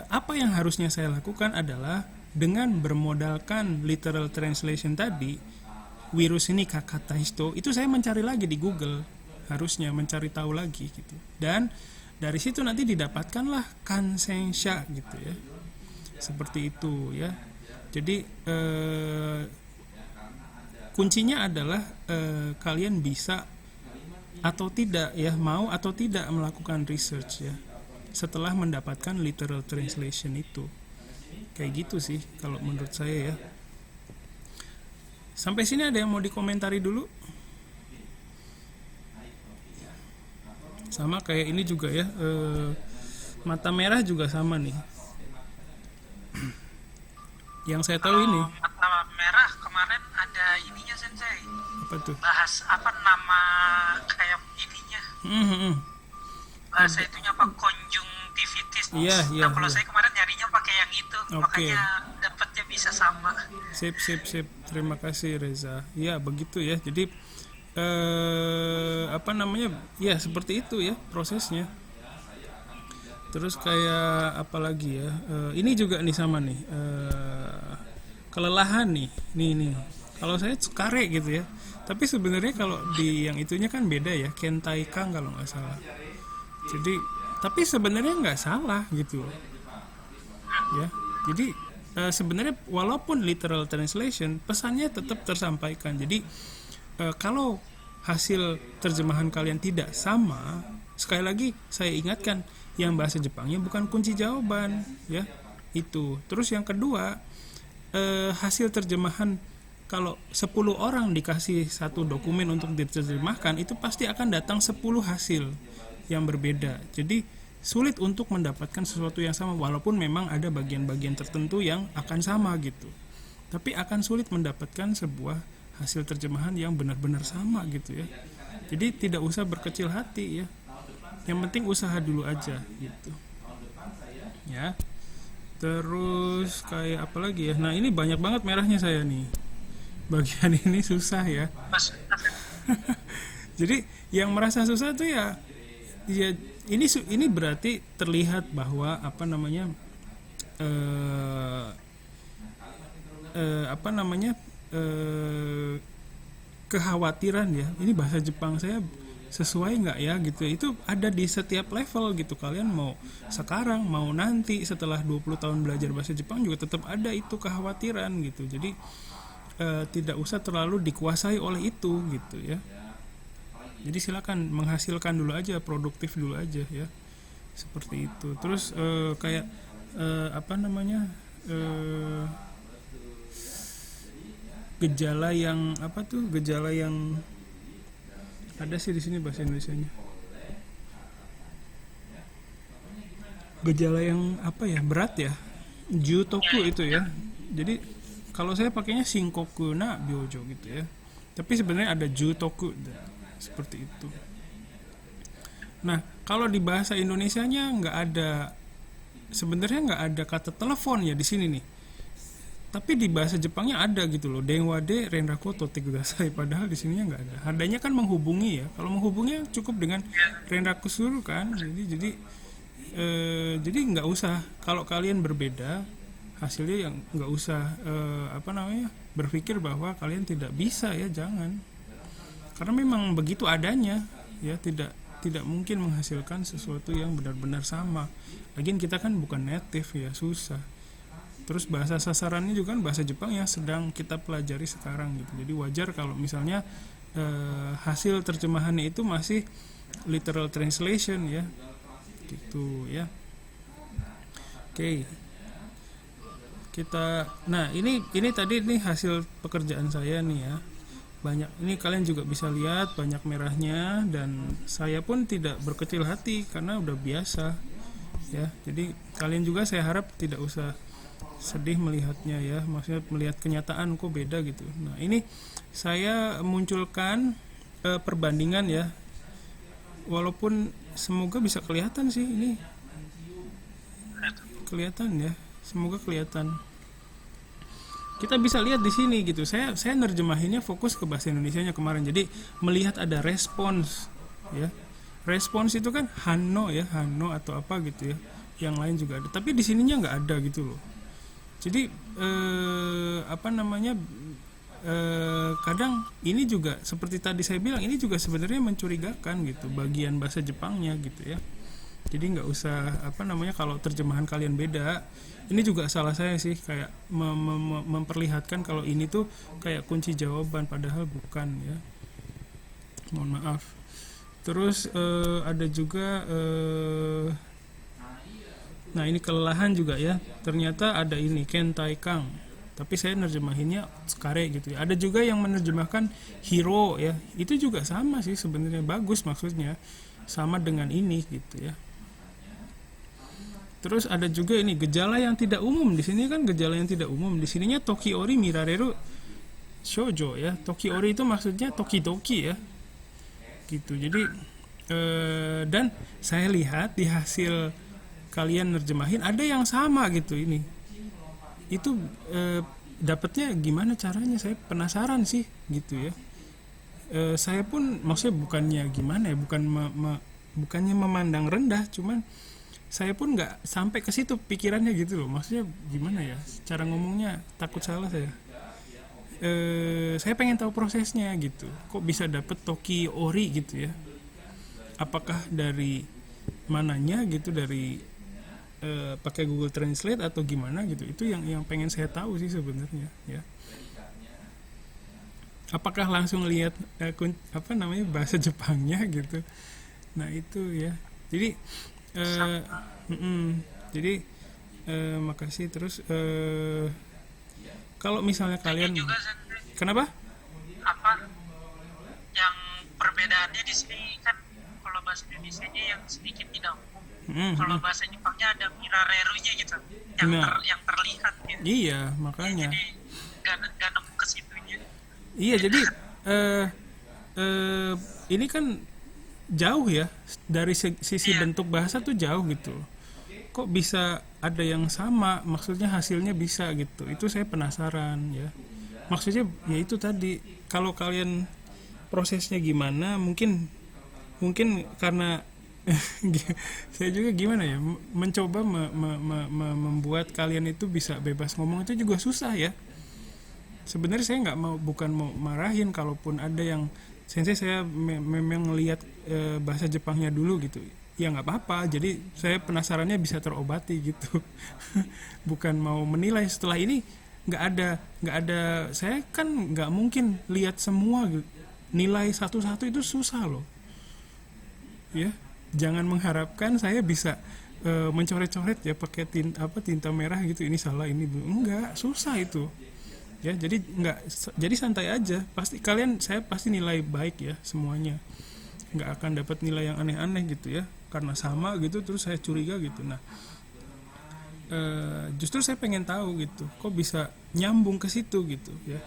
Speaker 1: apa yang harusnya saya lakukan adalah dengan bermodalkan literal translation tadi, virus ini kakata shito, itu saya mencari lagi di Google, harusnya mencari tahu lagi gitu, dan dari situ nanti didapatkanlah kansensha gitu ya, seperti itu ya. Jadi kuncinya adalah kalian bisa atau tidak ya, mau atau tidak melakukan research ya setelah mendapatkan literal translation itu. Kayak gitu sih kalau menurut saya ya. Sampai sini ada yang mau dikomentari dulu? Sama kayak ini juga ya, mata merah juga sama nih. Yang saya tahu ini
Speaker 2: mata merah kemarin ada ininya Sensei,
Speaker 1: apa tuh?
Speaker 2: bahas apa nama kayak ininya, bahasa itunya apa, konjungtivitis.
Speaker 1: Iya,
Speaker 2: Nah kalau
Speaker 1: iya.
Speaker 2: saya kemarin nyarinya pakai yang itu,
Speaker 1: Oke.
Speaker 2: makanya dapatnya bisa sama.
Speaker 1: Sip. Terima kasih Reza. Ya begitu ya. Jadi ya seperti itu ya prosesnya. Terus kayak apa lagi ya? Ini juga nih sama nih. Kelelahan nih. Nih. Kalau saya kare gitu ya. Tapi sebenarnya kalau di yang itunya kan beda ya. Kentaikang kalau nggak salah. Jadi tapi sebenarnya nggak salah gitu. Ya. Jadi sebenarnya walaupun literal translation, pesannya tetap tersampaikan. Jadi kalau hasil terjemahan kalian tidak sama, sekali lagi saya ingatkan, yang bahasa Jepangnya bukan kunci jawaban ya itu. Terus yang kedua, hasil terjemahan, kalau 10 orang dikasih satu dokumen untuk diterjemahkan, itu pasti akan datang 10 hasil. yang berbeda. Jadi sulit untuk mendapatkan sesuatu yang sama, walaupun memang ada bagian-bagian tertentu yang akan sama gitu. Tapi akan sulit mendapatkan sebuah hasil terjemahan yang benar-benar sama gitu ya. Jadi tidak usah berkecil hati ya. Yang penting usaha dulu aja gitu. Ya. Terus kayak apa lagi ya? Nah, ini banyak banget merahnya saya nih. Bagian ini susah ya.
Speaker 2: Mas,
Speaker 1: Jadi yang merasa susah tuh ya ini berarti terlihat bahwa apa namanya kekhawatiran ya. Ini bahasa Jepang saya sesuai nggak ya gitu. Itu ada di setiap level gitu. Kalian mau sekarang, mau nanti setelah 20 tahun belajar bahasa Jepang juga tetap ada itu kekhawatiran gitu. Jadi tidak usah terlalu dikuasai oleh itu gitu ya. Jadi silakan menghasilkan dulu aja, produktif dulu aja ya. Seperti itu. Terus kayak gejala yang gejala yang ada sih di sini bahasa Indonesianya. Gejala yang berat ya, jutoku itu ya. Jadi kalau saya pakainya shinkoku na byojo gitu ya. Tapi sebenarnya ada jutoku seperti itu. Nah kalau di bahasa Indonesianya sebenarnya nggak ada kata telepon ya di sini nih. Tapi di bahasa Jepangnya ada gitu loh, denwa de renraku totte kudasai, padahal di sininya nggak ada. Adanya kan menghubungi ya. Kalau menghubungi cukup dengan renraku suru kan. Jadi nggak usah, kalau kalian berbeda hasilnya yang nggak usah berpikir bahwa kalian tidak bisa ya, jangan. Karena memang begitu adanya ya, tidak mungkin menghasilkan sesuatu yang benar-benar sama. Lagian kita kan bukan native ya, susah. Terus bahasa sasarannya juga kan bahasa Jepang yang sedang kita pelajari sekarang gitu. Jadi wajar kalau misalnya hasil terjemahannya itu masih literal translation ya. Gitu ya. Oke. Ini tadi hasil pekerjaan saya nih ya. Banyak, ini kalian juga bisa lihat banyak merahnya, dan saya pun tidak berkecil hati karena udah biasa ya. Jadi kalian juga saya harap tidak usah sedih melihatnya ya, maksudnya melihat kenyataan kok beda gitu. Nah ini saya munculkan perbandingan ya, walaupun semoga bisa kelihatan sih, ini kelihatan ya, semoga kelihatan. Kita bisa lihat di sini gitu. Saya nerjemahinnya fokus ke bahasa Indonesianya kemarin. Jadi melihat ada respons ya. Respons itu kan hano ya, hano atau apa gitu ya. Yang lain juga ada. Tapi di sininya nggak ada gitu loh. Jadi kadang ini juga seperti tadi saya bilang, ini juga sebenarnya mencurigakan gitu bagian bahasa Jepangnya gitu ya. Jadi nggak usah kalau terjemahan kalian beda, ini juga salah saya sih, kayak memperlihatkan kalau ini tuh kayak kunci jawaban padahal bukan ya. Mohon maaf. Terus ada juga nah ini kelelahan juga ya, ternyata ada ini kentaikang, tapi saya nerjemahinnya skare gitu ya. Ada juga yang menerjemahkan hero ya, itu juga sama sih sebenarnya, bagus maksudnya, sama dengan ini gitu ya. Terus ada juga ini gejala yang tidak umum, di sini kan gejala yang tidak umum, di sininya tokiori mirareru shoujo ya. Tokiori itu maksudnya toki-toki ya gitu. Jadi dan saya lihat di hasil kalian nerjemahin ada yang sama gitu. Ini itu dapatnya gimana caranya, saya penasaran sih gitu ya. Saya pun maksudnya bukannya gimana ya, bukannya memandang rendah, cuman saya pun nggak sampai ke situ pikirannya gitu loh. Maksudnya gimana ya, cara ngomongnya takut salah saya. Saya pengen tahu prosesnya gitu, kok bisa dapet toki ori gitu ya, apakah dari mananya gitu, dari pakai Google Translate atau gimana gitu. Itu yang pengen saya tahu sih sebenarnya ya. Apakah langsung lihat bahasa Jepangnya gitu. Nah itu ya. Jadi makasih. Terus kalau misalnya kalian
Speaker 2: juga,
Speaker 1: kenapa?
Speaker 2: Yang perbedaannya di sini kan, kalau bahasa Indonesianya yang sedikit tidak umum.
Speaker 1: Mm,
Speaker 2: Kalau
Speaker 1: mm.
Speaker 2: bahasa Jepangnya ada mirarerunya gitu, yang
Speaker 1: Nah,
Speaker 2: yang terlihat gitu.
Speaker 1: iya makanya.
Speaker 2: Jadi nggak nemu ke situnya.
Speaker 1: Iya, jadi eh eh, ini kan jauh ya dari sisi
Speaker 2: Iya.
Speaker 1: bentuk bahasa tuh jauh gitu. Kok bisa ada yang sama? Maksudnya hasilnya bisa gitu. Itu saya penasaran ya. Maksudnya ya itu tadi, kalau kalian prosesnya gimana, mungkin mungkin karena saya juga gimana ya, mencoba membuat kalian itu bisa bebas ngomong itu juga susah ya. Sebenarnya saya nggak mau, bukan mau marahin kalaupun ada yang sensei, saya memang lihat bahasa Jepangnya dulu gitu, ya nggak apa-apa, jadi saya penasarannya bisa terobati gitu. Bukan mau menilai setelah ini. Nggak ada saya kan nggak mungkin lihat semua gitu. Nilai satu-satu itu susah loh ya. Jangan mengharapkan saya bisa mencoret-coret ya pakai tinta merah gitu, ini salah ini enggak, susah itu ya. Jadi nggak, jadi santai aja, pasti kalian, saya pasti nilai baik ya semuanya, nggak akan dapat nilai yang aneh-aneh gitu ya karena sama gitu terus saya curiga gitu. Nah, justru saya pengen tahu gitu, kok bisa nyambung ke situ gitu ya.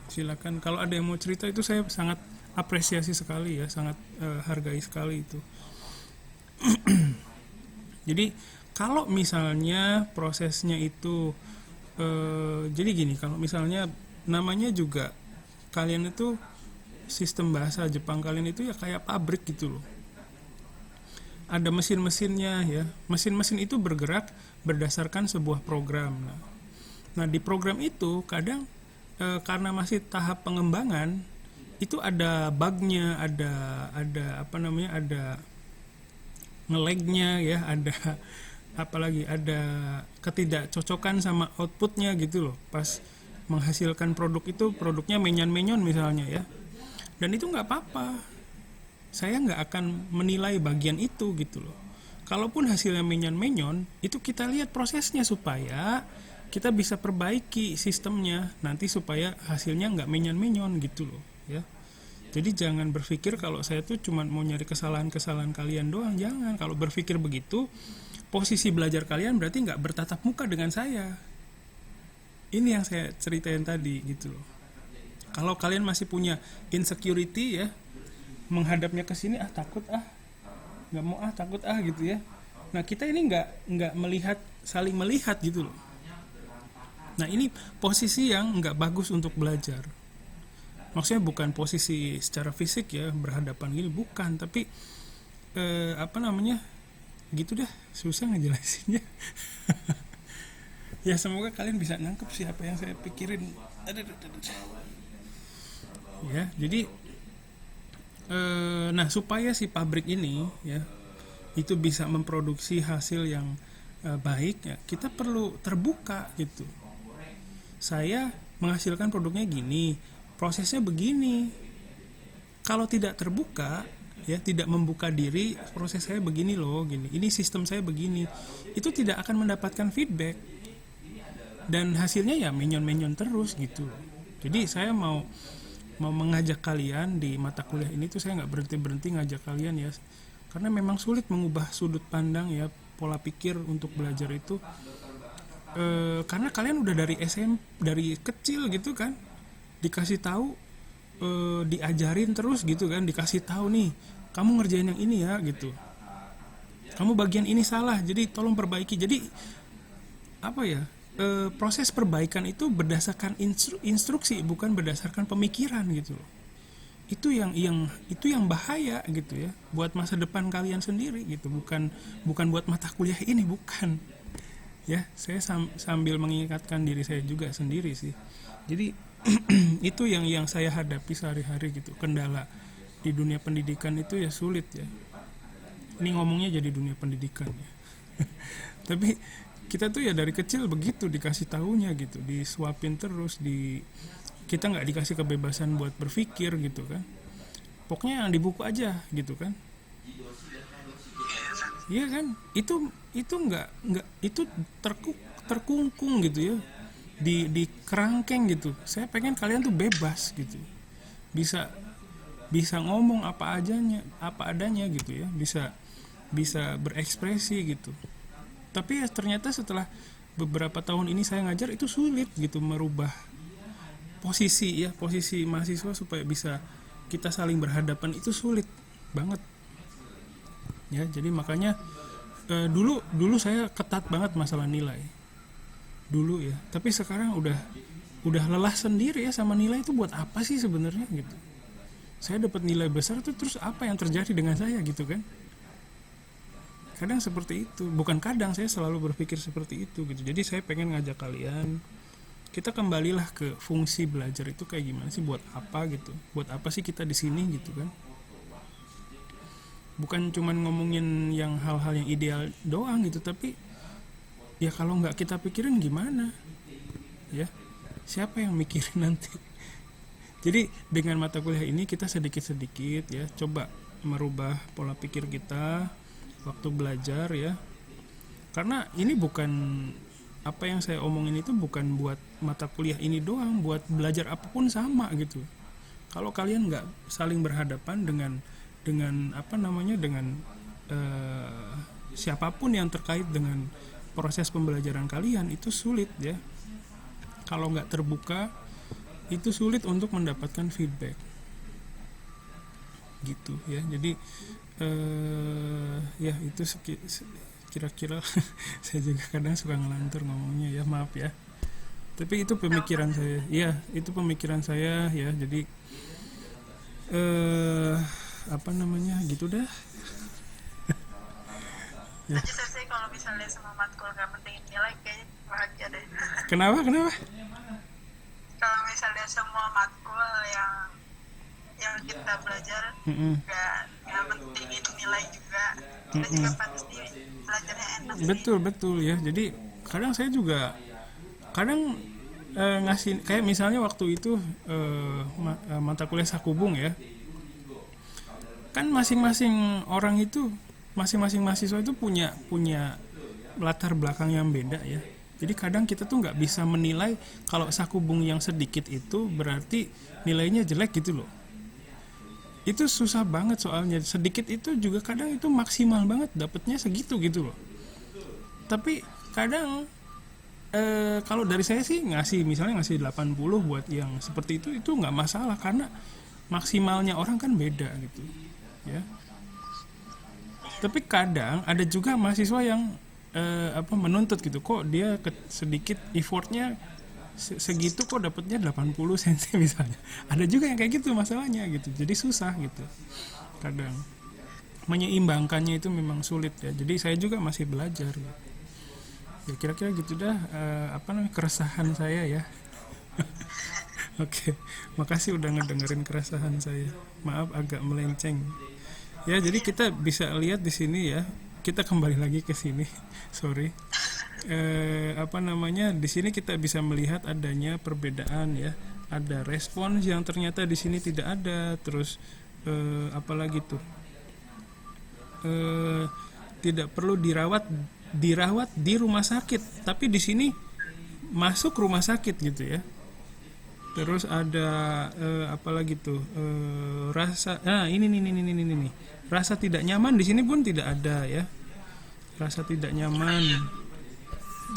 Speaker 1: Silakan kalau ada yang mau cerita, itu saya sangat apresiasi sekali ya, sangat hargai sekali itu. Jadi kalau misalnya prosesnya itu jadi gini, kalau misalnya namanya juga kalian itu, sistem bahasa Jepang kalian itu ya kayak pabrik gitu loh. Ada mesin-mesinnya ya. Mesin-mesin itu bergerak berdasarkan sebuah program. Nah, di program itu kadang karena masih tahap pengembangan, itu ada bugnya, ada apa namanya, ada nge-lag-nya ya, ada apalagi ada ketidakcocokan sama outputnya gitu loh. Pas menghasilkan produk itu, produknya menyon-menyon misalnya ya. Dan itu nggak apa-apa. Saya nggak akan menilai bagian itu gitu loh. Kalaupun hasilnya menyon-menyon, itu kita lihat prosesnya supaya kita bisa perbaiki sistemnya nanti supaya hasilnya nggak menyon-menyon gitu loh ya. Jadi jangan berpikir kalau saya tuh cuma mau nyari kesalahan-kesalahan kalian doang, jangan. Kalau berpikir begitu, posisi belajar kalian berarti nggak bertatap muka dengan saya. Ini yang saya ceritain tadi gitu loh. Kalau kalian masih punya insecurity ya, menghadapnya ke sini, takut nggak mau takut gitu ya. Nah, kita ini nggak melihat, saling melihat gitu loh. Nah, ini posisi yang nggak bagus untuk belajar. Maksudnya bukan posisi secara fisik ya, berhadapan gini, bukan, tapi apa namanya, gitu dah, susah ngejelasinnya. Ya semoga kalian bisa nangkep sih apa yang saya pikirin. Ya, jadi nah, supaya si pabrik ini ya itu bisa memproduksi hasil yang baik ya, kita perlu terbuka gitu. Saya menghasilkan produknya gini, prosesnya begini. Kalau tidak terbuka ya, tidak membuka diri, proses saya begini loh, gini, ini sistem saya begini, itu tidak akan mendapatkan feedback dan hasilnya ya menyon-menyon terus gitu. Jadi saya mau mengajak kalian di mata kuliah ini tuh, saya nggak berhenti ngajak kalian ya, karena memang sulit mengubah sudut pandang ya, pola pikir untuk belajar itu karena kalian udah dari kecil gitu kan, dikasih tahu, diajarin terus gitu kan, dikasih tahu nih, kamu ngerjain yang ini ya gitu, kamu bagian ini salah, jadi tolong perbaiki. Jadi apa ya, proses perbaikan itu berdasarkan instruksi, bukan berdasarkan pemikiran gitu loh. Itu yang bahaya gitu ya, buat masa depan kalian sendiri gitu, bukan buat mata kuliah ini, bukan ya. Saya sambil mengingatkan diri saya juga sendiri sih. Jadi itu yang saya hadapi sehari-hari gitu, kendala di dunia pendidikan itu ya sulit ya. Ini ngomongnya jadi dunia pendidikan ya. Tapi kita tuh ya dari kecil begitu dikasih tahunya gitu, disuapin terus, kita nggak dikasih kebebasan buat berpikir gitu kan. Pokoknya yang di buku aja gitu kan. Iya kan? Itu nggak itu terkungkung gitu ya. Di kerangkeng gitu. Saya pengen kalian tuh bebas gitu. Bisa bisa ngomong apa adanya gitu ya, bisa berekspresi gitu. Tapi ya ternyata setelah beberapa tahun ini saya ngajar, itu sulit gitu merubah posisi mahasiswa supaya bisa kita saling berhadapan, itu sulit banget ya. Jadi makanya dulu saya ketat banget masalah nilai dulu ya, tapi sekarang udah lelah sendiri ya sama nilai. Itu buat apa sih sebenarnya gitu. Saya dapat nilai besar tuh, terus apa yang terjadi dengan saya gitu kan. Kadang seperti itu, bukan kadang, saya selalu berpikir seperti itu gitu. Jadi saya pengen ngajak kalian, kita kembalilah ke fungsi belajar itu kayak gimana sih, buat apa gitu, buat apa sih kita di sini gitu kan. Bukan cuman ngomongin yang hal-hal yang ideal doang gitu, tapi ya kalau nggak kita pikirin gimana ya, siapa yang mikirin nanti. Jadi dengan mata kuliah ini kita sedikit-sedikit ya coba merubah pola pikir kita waktu belajar ya. Karena ini bukan, apa yang saya omongin itu bukan buat mata kuliah ini doang, buat belajar apapun sama gitu. Kalau kalian nggak saling berhadapan dengan siapapun yang terkait dengan proses pembelajaran kalian, itu sulit ya. Kalau nggak terbuka, itu sulit untuk mendapatkan feedback gitu ya. Jadi ya itu kira-kira saya juga kadang suka ngelantur ngomongnya ya, maaf ya. Tapi itu pemikiran saya. Iya, itu pemikiran saya ya. Jadi gitu dah.
Speaker 4: Jadi saya kalau misalnya sama matkul gak pentingin nilai, kayaknya bahagia deh.
Speaker 1: Kenapa?
Speaker 4: Kalau misalnya semua matkul yang kita belajar gak pentingin nilai juga, kita juga pasti belajarnya enak.
Speaker 1: Betul ya. Jadi kadang saya juga ngasih, kayak misalnya waktu itu mata kuliah sakubung ya, kan masing-masing orang itu, masing-masing mahasiswa itu punya latar belakang yang beda ya. Jadi kadang kita tuh nggak bisa menilai kalau sakubung yang sedikit itu berarti nilainya jelek gitu loh. Itu susah banget soalnya. Sedikit itu juga kadang itu maksimal banget dapatnya segitu gitu loh. Tapi kadang kalau dari saya sih ngasih 80 buat yang seperti itu nggak masalah, karena maksimalnya orang kan beda gitu ya. Tapi kadang ada juga mahasiswa yang menuntut gitu, kok dia sedikit effortnya segitu kok dapatnya 80 sensi misalnya. Ada juga yang kayak gitu masalahnya gitu. Jadi susah gitu. Kadang menyeimbangkannya itu memang sulit ya. Jadi saya juga masih belajar gitu. Ya kira-kira gitu dah keresahan saya ya. Oke, makasih udah ngedengerin keresahan saya. Maaf agak melenceng. Ya, jadi kita bisa lihat di sini ya. Kita kembali lagi ke sini. Sorry. Di sini kita bisa melihat adanya perbedaan ya. Ada respons yang ternyata di sini tidak ada. Terus apalagi tuh? Tidak perlu dirawat di rumah sakit, tapi di sini masuk rumah sakit gitu ya. Terus ada apalagi tuh rasa, ini rasa tidak nyaman di sini pun tidak ada ya. Rasa tidak nyaman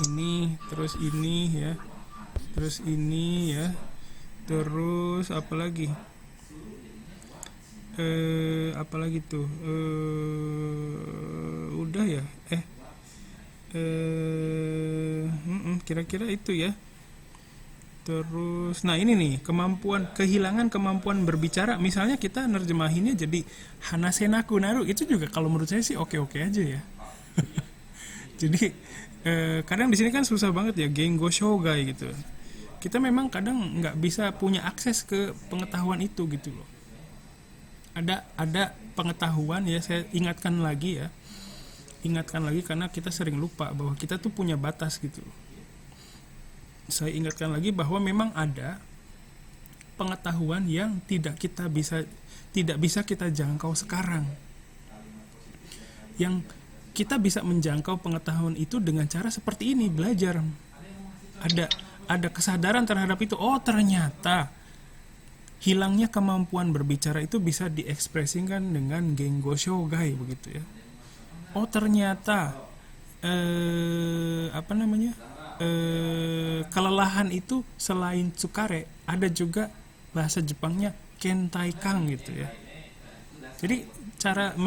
Speaker 1: ini, terus ini ya, terus ini ya, terus apalagi tuh udah ya kira-kira itu ya. Terus, nah ini nih, kehilangan kemampuan berbicara. Misalnya kita nerjemahinnya jadi Hanasenaku naru, itu juga kalau menurut saya sih oke-oke aja ya. Jadi kadang di sini kan susah banget ya, Gengo Shogai gitu. Kita memang kadang nggak bisa punya akses ke pengetahuan itu gitu loh. Ada pengetahuan ya, saya ingatkan lagi karena kita sering lupa bahwa kita tuh punya batas gitu loh. Saya ingatkan lagi bahwa memang ada pengetahuan yang tidak bisa kita jangkau sekarang. Yang kita bisa menjangkau pengetahuan itu dengan cara seperti ini, belajar. Ada kesadaran terhadap itu. Oh, ternyata hilangnya kemampuan berbicara itu bisa diekspresikan dengan Gengo Shogai begitu ya. Oh ternyata kelelahan itu selain tsukare ada juga bahasa Jepangnya kentaikang gitu ya. Jadi cara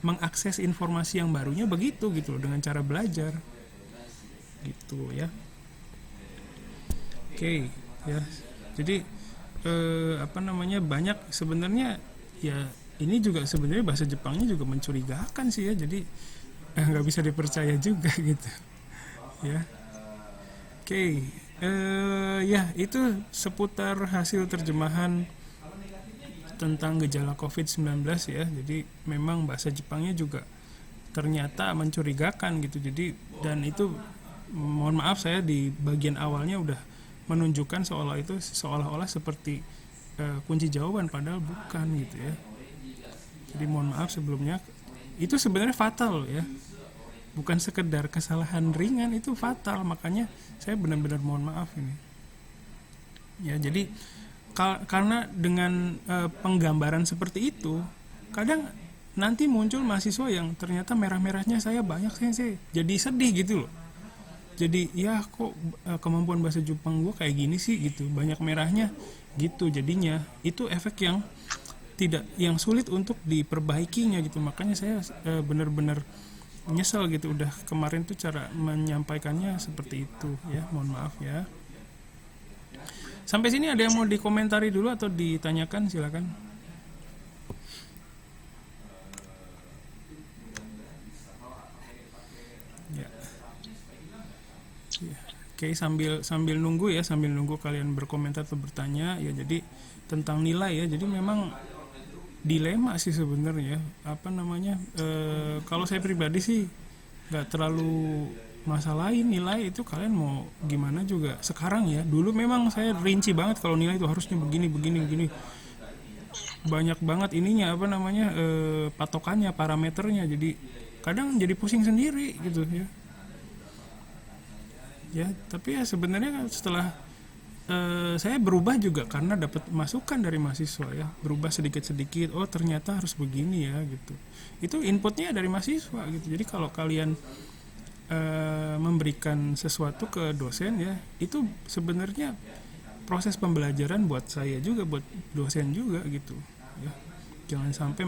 Speaker 1: mengakses informasi yang barunya begitu gitu loh, dengan cara belajar gitu ya. Oke ya. Jadi banyak sebenarnya ya, ini juga sebenarnya bahasa Jepangnya juga mencurigakan sih ya. Jadi nggak bisa dipercaya juga gitu ya. Oke, ya itu seputar hasil terjemahan tentang gejala COVID-19 ya. Jadi memang bahasa Jepangnya juga ternyata mencurigakan gitu. Jadi dan itu mohon maaf saya di bagian awalnya udah menunjukkan seolah-olah seperti kunci jawaban padahal bukan gitu ya. Jadi mohon maaf sebelumnya, itu sebenarnya fatal ya. Bukan sekedar kesalahan ringan, itu fatal, makanya saya benar-benar mohon maaf ini. Ya, jadi karena dengan penggambaran seperti itu, kadang nanti muncul mahasiswa yang ternyata merah-merahnya saya banyak sensei. Jadi sedih gitu loh. Jadi ya kok kemampuan bahasa Jepang gue kayak gini sih gitu, banyak merahnya gitu. Jadinya itu efek yang sulit untuk diperbaikinya gitu. Makanya saya benar-benar nyesel gitu, udah kemarin tuh cara menyampaikannya seperti itu ya, mohon maaf ya. Sampai sini ada yang mau dikomentari dulu atau ditanyakan, silakan. Ya. Ya. Oke, sambil nunggu kalian berkomentar atau bertanya ya. Jadi tentang nilai ya, jadi memang dilema sih sebenarnya. Kalau saya pribadi sih nggak terlalu masalahin nilai itu, kalian mau gimana juga sekarang ya. Dulu memang saya rinci banget kalau nilai itu harusnya begini banyak banget ininya patokannya, parameternya. Jadi kadang jadi pusing sendiri gitu ya. Ya tapi ya sebenarnya setelah saya berubah juga karena dapat masukan dari mahasiswa ya, berubah sedikit-sedikit. Oh ternyata harus begini ya gitu. Itu inputnya dari mahasiswa gitu. Jadi kalau kalian memberikan sesuatu ke dosen ya, itu sebenarnya proses pembelajaran buat saya juga, buat dosen juga gitu ya. Jangan sampai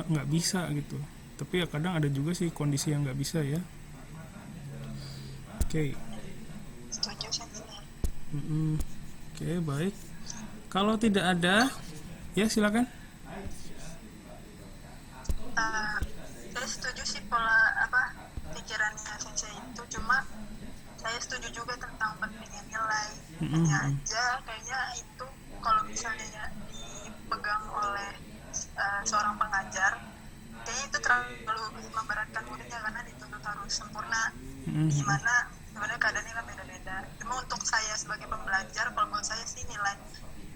Speaker 1: nggak bisa gitu. Tapi ya kadang ada juga sih kondisi yang nggak bisa ya. Oke.
Speaker 4: Setuju sensei.
Speaker 1: Oke, baik. Kalau tidak ada, ya silakan.
Speaker 4: Saya setuju sih pola pikirannya sensei itu, cuma saya setuju juga tentang pentingnya nilai. Hanya aja kayaknya itu kalau misalnya ya dipegang oleh seorang pengajar, kayaknya itu terlalu memberatkan muridnya karena dituntut harus sempurna. Gimana sebenarnya keadaannya kan beda-beda. Cuma untuk saya sebagai pembelajar, kalau buat saya sih nilai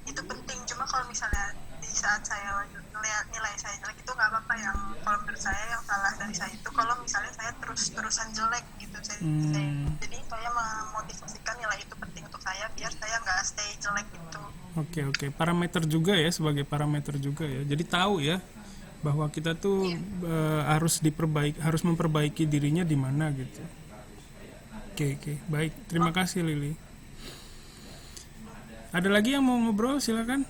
Speaker 4: itu penting. Cuma kalau misalnya di saat saya melihat nilai saya jelek itu nggak apa-apa. Yang kalau menurut saya yang salah dari saya itu kalau misalnya saya terus-terusan jelek gitu. Jadi saya memotivasikan nilai itu penting untuk saya biar saya nggak stay jelek gitu.
Speaker 1: Oke. Parameter juga ya, sebagai parameter juga ya. Jadi tahu ya bahwa kita tuh harus memperbaiki dirinya di mana gitu. Oke, baik. Terima kasih Lili. Ada lagi yang mau ngobrol? Silakan.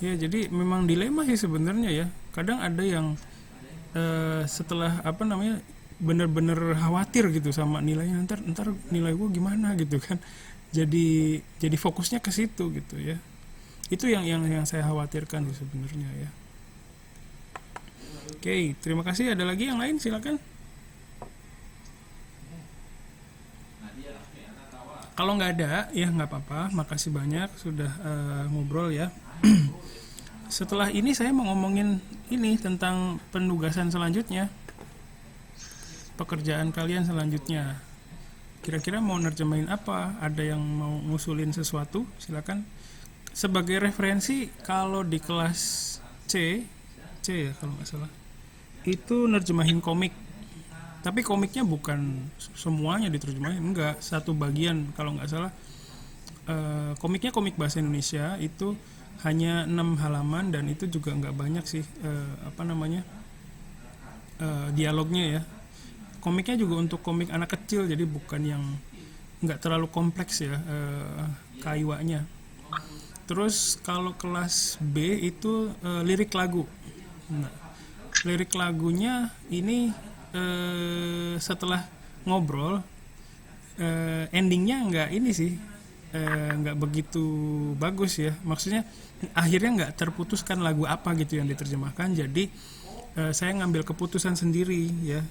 Speaker 1: Ya, jadi memang dilema sih sebenarnya ya. Kadang ada yang setelah benar-benar khawatir gitu sama nilainya, ntar nilai gue gimana gitu kan. Jadi fokusnya ke situ gitu ya. Itu yang saya khawatirkan sih sebenarnya ya. Oke, terima kasih. Ada lagi yang lain? Silakan. Kalau nggak ada, ya nggak apa-apa. Makasih banyak sudah ngobrol ya. Setelah ini saya mau ngomongin ini tentang penugasan selanjutnya, pekerjaan kalian selanjutnya. Kira-kira mau nerjemahin apa? Ada yang mau ngusulin sesuatu? Silakan. Sebagai referensi, kalau di kelas C ya kalau nggak salah, itu nerjemahin komik Tapi komiknya bukan semuanya diterjemahin, enggak, satu bagian kalau nggak salah. Komiknya komik bahasa Indonesia itu hanya 6 halaman dan itu juga nggak banyak sih dialognya ya. Komiknya juga untuk komik anak kecil, jadi bukan yang nggak terlalu kompleks ya kaiwanya. Terus kalau kelas B itu lirik lagu. Nah, lirik lagunya ini setelah ngobrol endingnya nggak ini sih, nggak begitu bagus ya. Maksudnya akhirnya nggak terputuskan lagu apa gitu yang diterjemahkan. Jadi saya ngambil keputusan sendiri ya,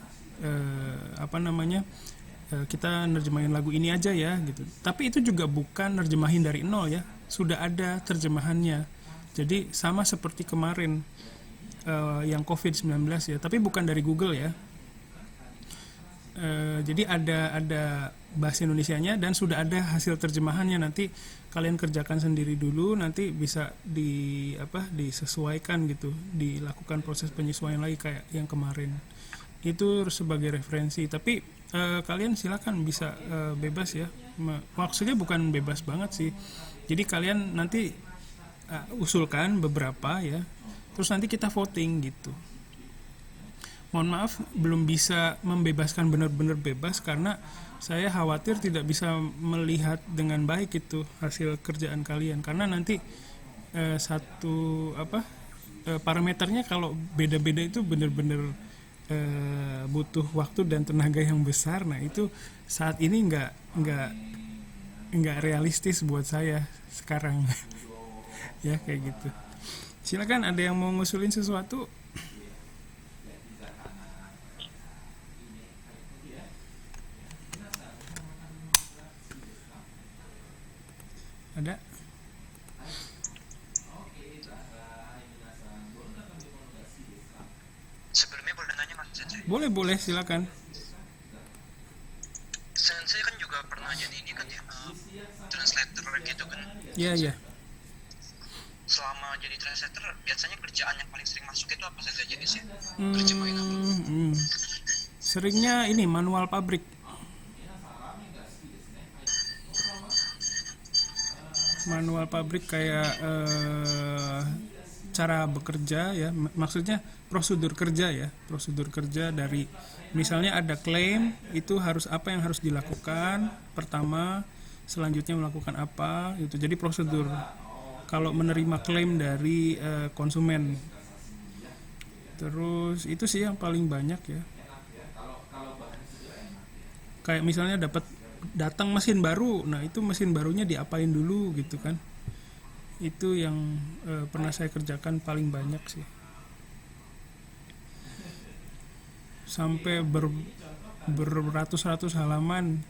Speaker 1: kita nerjemahin lagu ini aja ya gitu. Tapi itu juga bukan nerjemahin dari nol ya, sudah ada terjemahannya. Jadi sama seperti kemarin yang COVID-19 ya, tapi bukan dari Google ya. Jadi ada bahasa Indonesianya dan sudah ada hasil terjemahannya. Nanti kalian kerjakan sendiri dulu, nanti bisa disesuaikan gitu, dilakukan proses penyesuaian lagi kayak yang kemarin. Itu sebagai referensi. Tapi kalian silakan bisa bebas ya. Maksudnya bukan bebas banget sih. Jadi kalian nanti usulkan beberapa ya, terus nanti kita voting gitu. Mohon maaf belum bisa membebaskan benar-benar bebas karena saya khawatir tidak bisa melihat dengan baik itu hasil kerjaan kalian, karena nanti parameternya kalau beda-beda itu benar-benar butuh waktu dan tenaga yang besar. Nah itu saat ini nggak realistis buat saya sekarang. Ya kayak gitu. Silakan, ada yang mau ngusulin sesuatu? Ada?
Speaker 3: Sebelumnya boleh nanya Mas Sensei?
Speaker 1: Boleh, silakan.
Speaker 3: Sensei kan juga pernah jadi ini kan ya, translator gitu kan.
Speaker 1: Iya.
Speaker 3: Selama jadi translator biasanya kerjaan yang paling sering masuk itu apa saja jenisnya? Terjemahin apa?
Speaker 1: Seringnya ini manual pabrik. Manual pabrik kayak cara bekerja ya, maksudnya prosedur kerja dari misalnya ada klaim, itu harus apa yang harus dilakukan pertama, selanjutnya melakukan apa gitu. Jadi prosedur kalau menerima klaim dari konsumen. Terus itu sih yang paling banyak ya. Kayak misalnya datang mesin baru, nah itu mesin barunya diapain dulu gitu kan. Itu yang pernah saya kerjakan paling banyak sih. Sampai beratus-ratus halaman,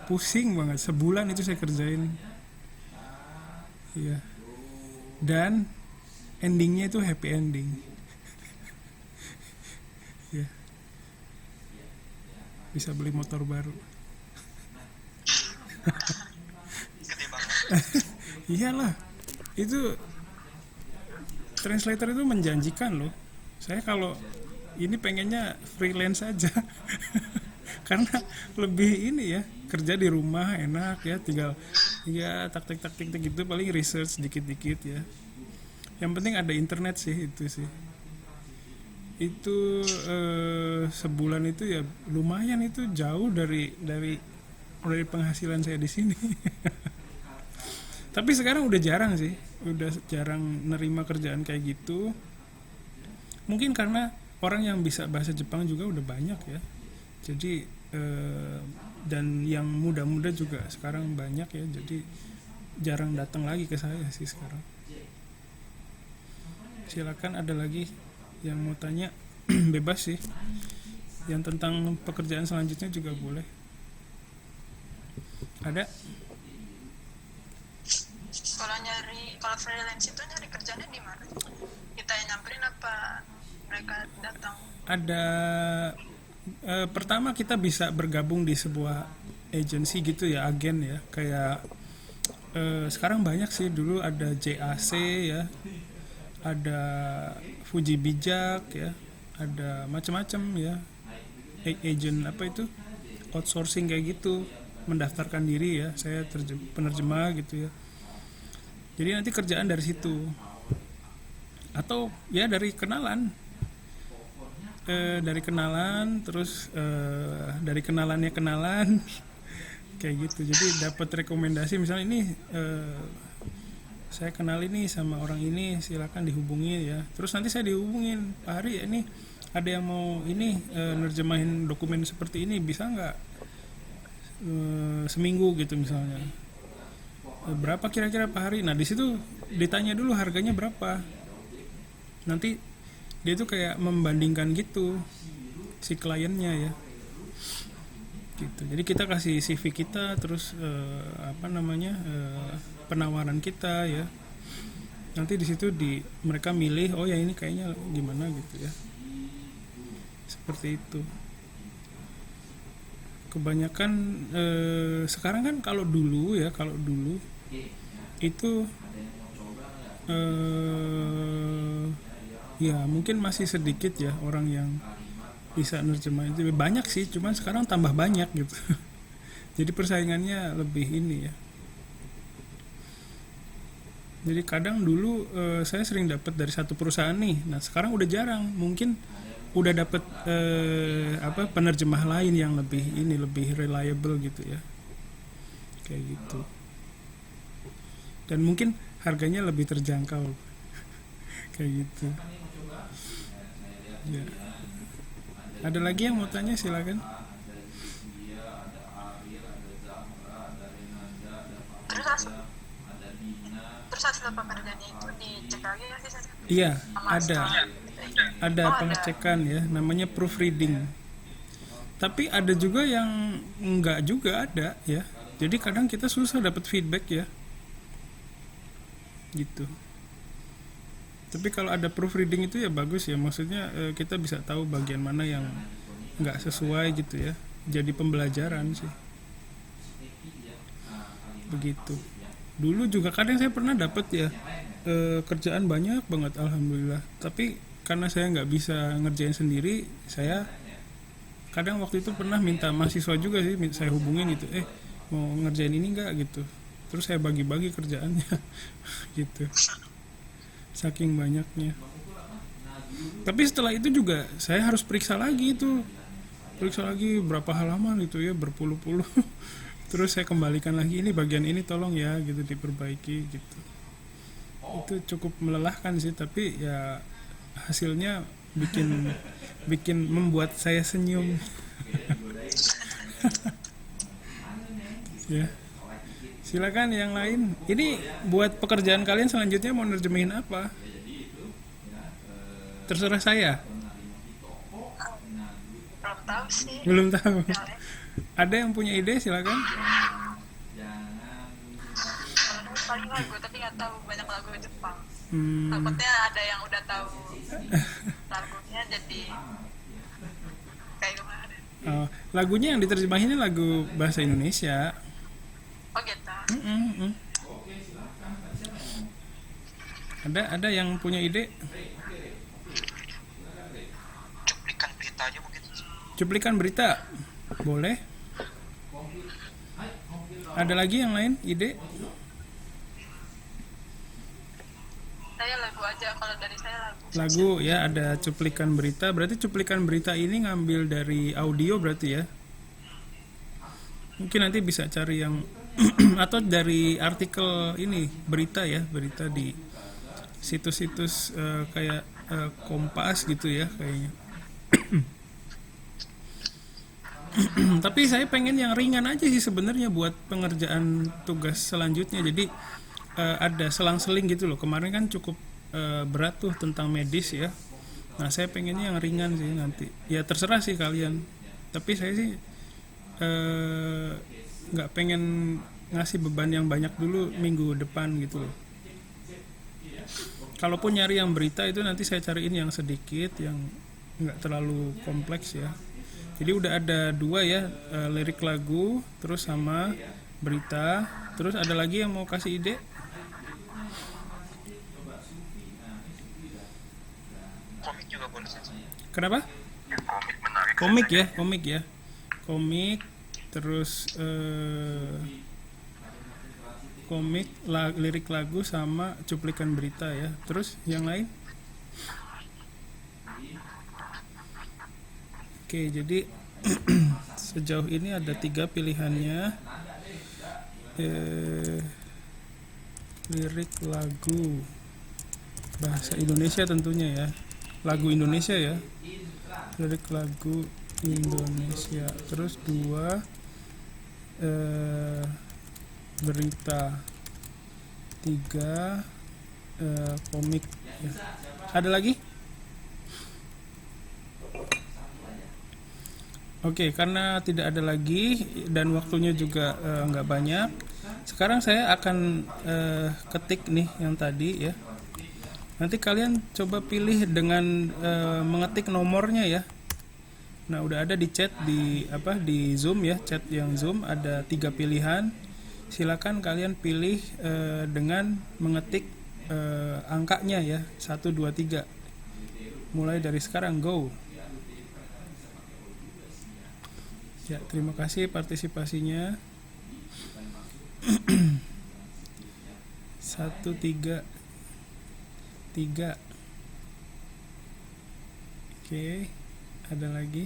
Speaker 1: pusing banget, sebulan itu saya kerjain. Iya. Dan endingnya itu happy ending. Ya. Bisa beli motor baru.
Speaker 3: Gede banget.
Speaker 1: Iyalah, itu translator itu menjanjikan loh. Saya kalau ini pengennya freelance aja. Karena lebih ini ya, kerja di rumah enak ya, tinggal ya taktik gitu, paling research dikit-dikit ya. Yang penting ada internet sih, itu sih. Itu sebulan itu ya lumayan, itu jauh dari penghasilan saya di sini. Tapi sekarang udah jarang sih, udah jarang nerima kerjaan kayak gitu. Mungkin karena orang yang bisa bahasa Jepang juga udah banyak ya. Jadi dan yang muda-muda juga sekarang banyak ya. Jadi jarang datang lagi ke saya sih sekarang. Silakan, ada lagi yang mau tanya? Bebas sih. Yang tentang pekerjaan selanjutnya juga boleh. Ada?
Speaker 4: Kalau freelance itu nyari kerjanya di mana? Kita yang nyamperin apa mereka datang?
Speaker 1: Ada pertama kita bisa bergabung di sebuah agensi gitu ya, agen ya, kayak sekarang banyak sih. Dulu ada JAC ya, ada Fuji Bijak ya, ada macam-macam ya. agent apa itu outsourcing kayak gitu, mendaftarkan diri ya, saya penerjemah gitu ya. Jadi nanti kerjaan dari situ, atau ya dari kenalan, terus dari kenalannya kenalan kayak gitu. Jadi dapat rekomendasi misalnya ini saya kenal ini sama orang ini, silakan dihubungi ya. Terus nanti saya dihubungin, Pak Hari ya, ini ada yang mau ini nerjemahin dokumen seperti ini, bisa nggak seminggu gitu misalnya. Berapa kira-kira Pak Hari? Nah di situ ditanya dulu harganya berapa. Nanti dia tuh kayak membandingkan gitu si kliennya ya. Gitu. Jadi kita kasih CV kita, terus penawaran kita ya. Nanti di situ mereka milih, oh ya ini kayaknya gimana gitu ya. Seperti itu. Kebanyakan sekarang kan kalau dulu itu ya mungkin masih sedikit ya orang yang bisa nerjemah itu. Banyak sih, cuman sekarang tambah banyak gitu. Jadi persaingannya lebih ini ya. Jadi kadang dulu saya sering dapat dari satu perusahaan nih. Nah sekarang udah jarang, mungkin udah dapat penerjemah lain yang lebih reliable gitu ya, kayak gitu. Dan mungkin harganya lebih terjangkau kayak gitu ya. Ada lagi yang mau tanya, silakan.
Speaker 4: Terus hasil pekerjaannya itu dicek lagi nggak sih?
Speaker 1: Iya,
Speaker 4: Sama
Speaker 1: ada pengecekan ya, namanya proofreading. Tapi ada juga yang enggak juga ada ya. Jadi kadang kita susah dapat feedback ya. Gitu. Tapi kalau ada proofreading itu ya bagus ya, maksudnya kita bisa tahu bagian mana yang enggak sesuai gitu ya. Jadi pembelajaran sih. Begitu. Dulu juga kadang saya pernah dapat ya kerjaan banyak banget alhamdulillah. Tapi karena saya nggak bisa ngerjain sendiri, saya kadang waktu itu pernah minta mahasiswa juga sih, saya hubungin gitu, mau ngerjain ini nggak gitu, terus saya bagi-bagi kerjaannya gitu, saking banyaknya. Tapi setelah itu juga saya harus periksa lagi berapa halaman itu ya, berpuluh-puluh. Terus saya kembalikan lagi, ini bagian ini tolong ya gitu diperbaiki gitu. Itu cukup melelahkan sih, tapi ya hasilnya bikin membuat saya senyum. Ya. Silakan yang lain. Ini buat pekerjaan kalian selanjutnya mau nerjemahin apa? Terserah saya.
Speaker 4: belum tahu sih.
Speaker 1: Belum tahu. Ada yang punya ide, silakan.
Speaker 4: Kalau paling lagu, tapi nggak tahu banyak lagu Jepang.
Speaker 1: Hmm.
Speaker 4: Takutnya ada yang udah tahu lagunya jadi kayak gimana.
Speaker 1: Lagunya yang diterjemahinnya lagu bahasa Indonesia.
Speaker 4: Oh gitu.
Speaker 1: Ada yang punya ide?
Speaker 3: Cuplikan berita aja mungkin.
Speaker 1: Cuplikan berita, boleh. Ada lagi yang lain ide?
Speaker 4: Saya lagu aja, kalau dari saya lagu.
Speaker 1: Lagu ya, ada cuplikan berita. Berarti cuplikan berita ini ngambil dari audio berarti ya? Mungkin nanti bisa cari yang atau dari artikel ini, berita ya, berita di situs-situs kayak Kompas gitu ya kayaknya. Tapi saya pengen yang ringan aja sih sebenarnya buat pengerjaan tugas selanjutnya. Jadi ada selang-seling gitu loh. Kemarin kan cukup berat tuh tentang medis ya. Nah saya pengennya yang ringan sih nanti. Ya terserah sih kalian. Tapi saya sih nggak pengen ngasih beban yang banyak dulu minggu depan gitu loh. Kalaupun nyari yang berita itu nanti saya cariin yang sedikit, yang nggak terlalu kompleks ya. Jadi udah ada 2 ya, lirik lagu, terus sama berita. Terus ada lagi yang mau kasih ide?
Speaker 3: Komik juga boleh sih.
Speaker 1: Kenapa?
Speaker 3: Komik menarik
Speaker 1: komik ya, komik, terus komik, lirik lagu sama cuplikan berita ya. Terus yang lain? Oke, jadi sejauh ini ada 3 pilihannya. Lirik lagu bahasa Indonesia tentunya ya, lagu Indonesia ya, lirik lagu Indonesia. Terus 2 berita, 3 komik ya. Ada lagi? Oke, karena tidak ada lagi dan waktunya juga nggak banyak, sekarang saya akan ketik nih yang tadi ya. Nanti kalian coba pilih dengan mengetik nomornya ya. Nah, udah ada di chat di Zoom ya, chat yang Zoom ada 3 pilihan. Silakan kalian pilih dengan mengetik angkanya ya, 1 2 3. Mulai dari sekarang, go. Ya, terima kasih partisipasinya. 1 3 3. Oke, ada lagi.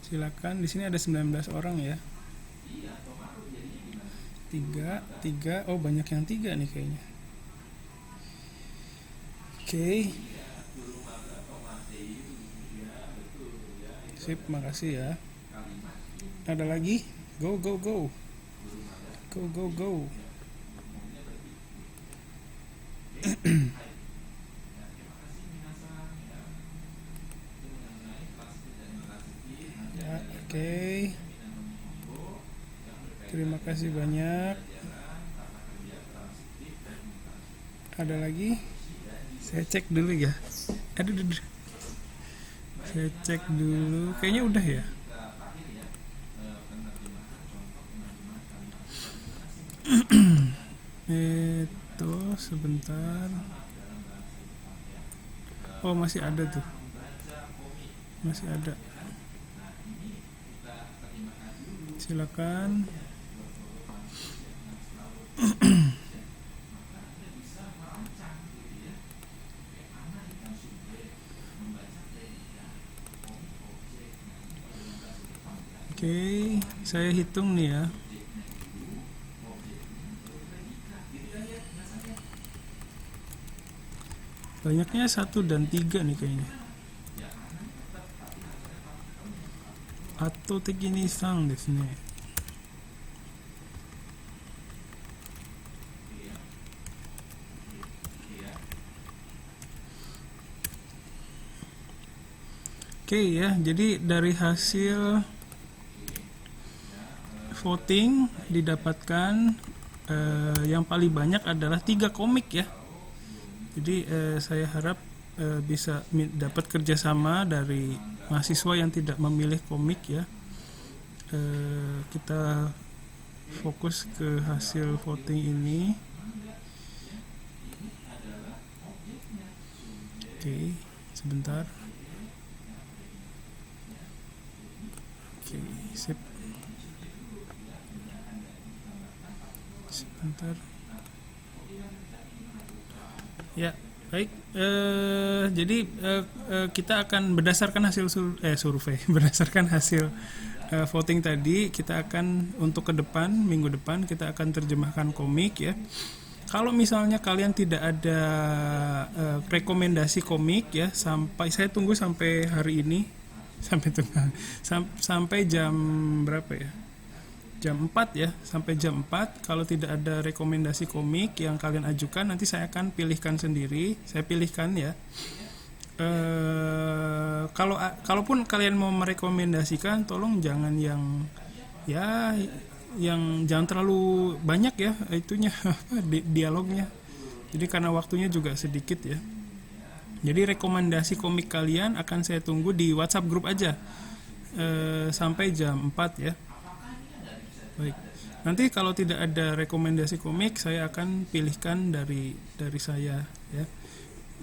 Speaker 1: Silakan, di sini ada 19 orang ya. 3. Oh, banyak yang 3 nih kayaknya. Oke. Sip, makasih ya. Ada lagi? Go. Go. Ya, oke. Terima kasih banyak. Ada lagi? Saya cek dulu ya. Aduh. Saya cek dulu. Kayaknya udah ya. Itu sebentar. Oh, masih ada tuh. Masih ada. Silakan. Oke, saya hitung nih ya. Banyaknya 1 dan 3 nih kayaknya. Atau tekini sang desu ne. Oke ya, jadi dari hasil voting didapatkan yang paling banyak adalah 3 komik ya. Jadi saya harap bisa dapat kerjasama dari mahasiswa yang tidak memilih komik ya. Kita fokus ke hasil voting ini. Oke, sebentar. Oke, sip. Sebentar. Ya, baik. Jadi kita akan berdasarkan hasil survei, berdasarkan hasil voting tadi, kita akan untuk ke depan, minggu depan kita akan terjemahkan komik ya. Kalau misalnya kalian tidak ada rekomendasi komik ya, saya tunggu sampai hari ini, sampai jam berapa ya? Jam 4 ya, sampai jam 4. Kalau tidak ada rekomendasi komik yang kalian ajukan, nanti saya akan pilihkan sendiri. Saya pilihkan ya. Kalaupun kalian mau merekomendasikan, tolong jangan yang jangan terlalu banyak ya itunya dialognya. Jadi karena waktunya juga sedikit ya. Jadi rekomendasi komik kalian akan saya tunggu di WhatsApp grup aja sampai jam 4 ya. Baik. Nanti kalau tidak ada rekomendasi komik, saya akan pilihkan dari saya ya.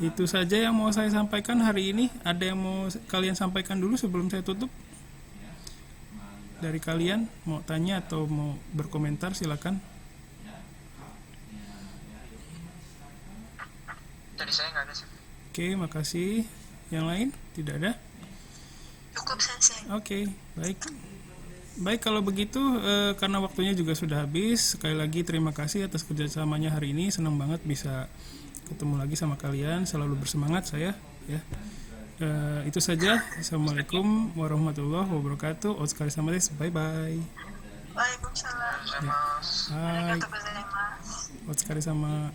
Speaker 1: Itu saja yang mau saya sampaikan hari ini. Ada yang mau kalian sampaikan dulu sebelum saya tutup? Dari kalian mau tanya atau mau berkomentar silakan.
Speaker 3: Dari saya nggak ada sih.
Speaker 1: Oke, makasih. Yang lain tidak ada?
Speaker 4: Cukup sensei.
Speaker 1: Oke, baik. Baik, kalau begitu karena waktunya juga sudah habis, sekali lagi terima kasih atas kerjasamanya hari ini. Senang banget bisa ketemu lagi sama kalian. Selalu bersemangat saya, ya. Itu saja. Assalamualaikum warahmatullahi wabarakatuh. Otskari sama des. Bye bye.
Speaker 4: Waalaikumsalam.
Speaker 3: Saya mas.
Speaker 1: Hai.
Speaker 4: Arigatou gozaimasu.
Speaker 1: Otskari sama.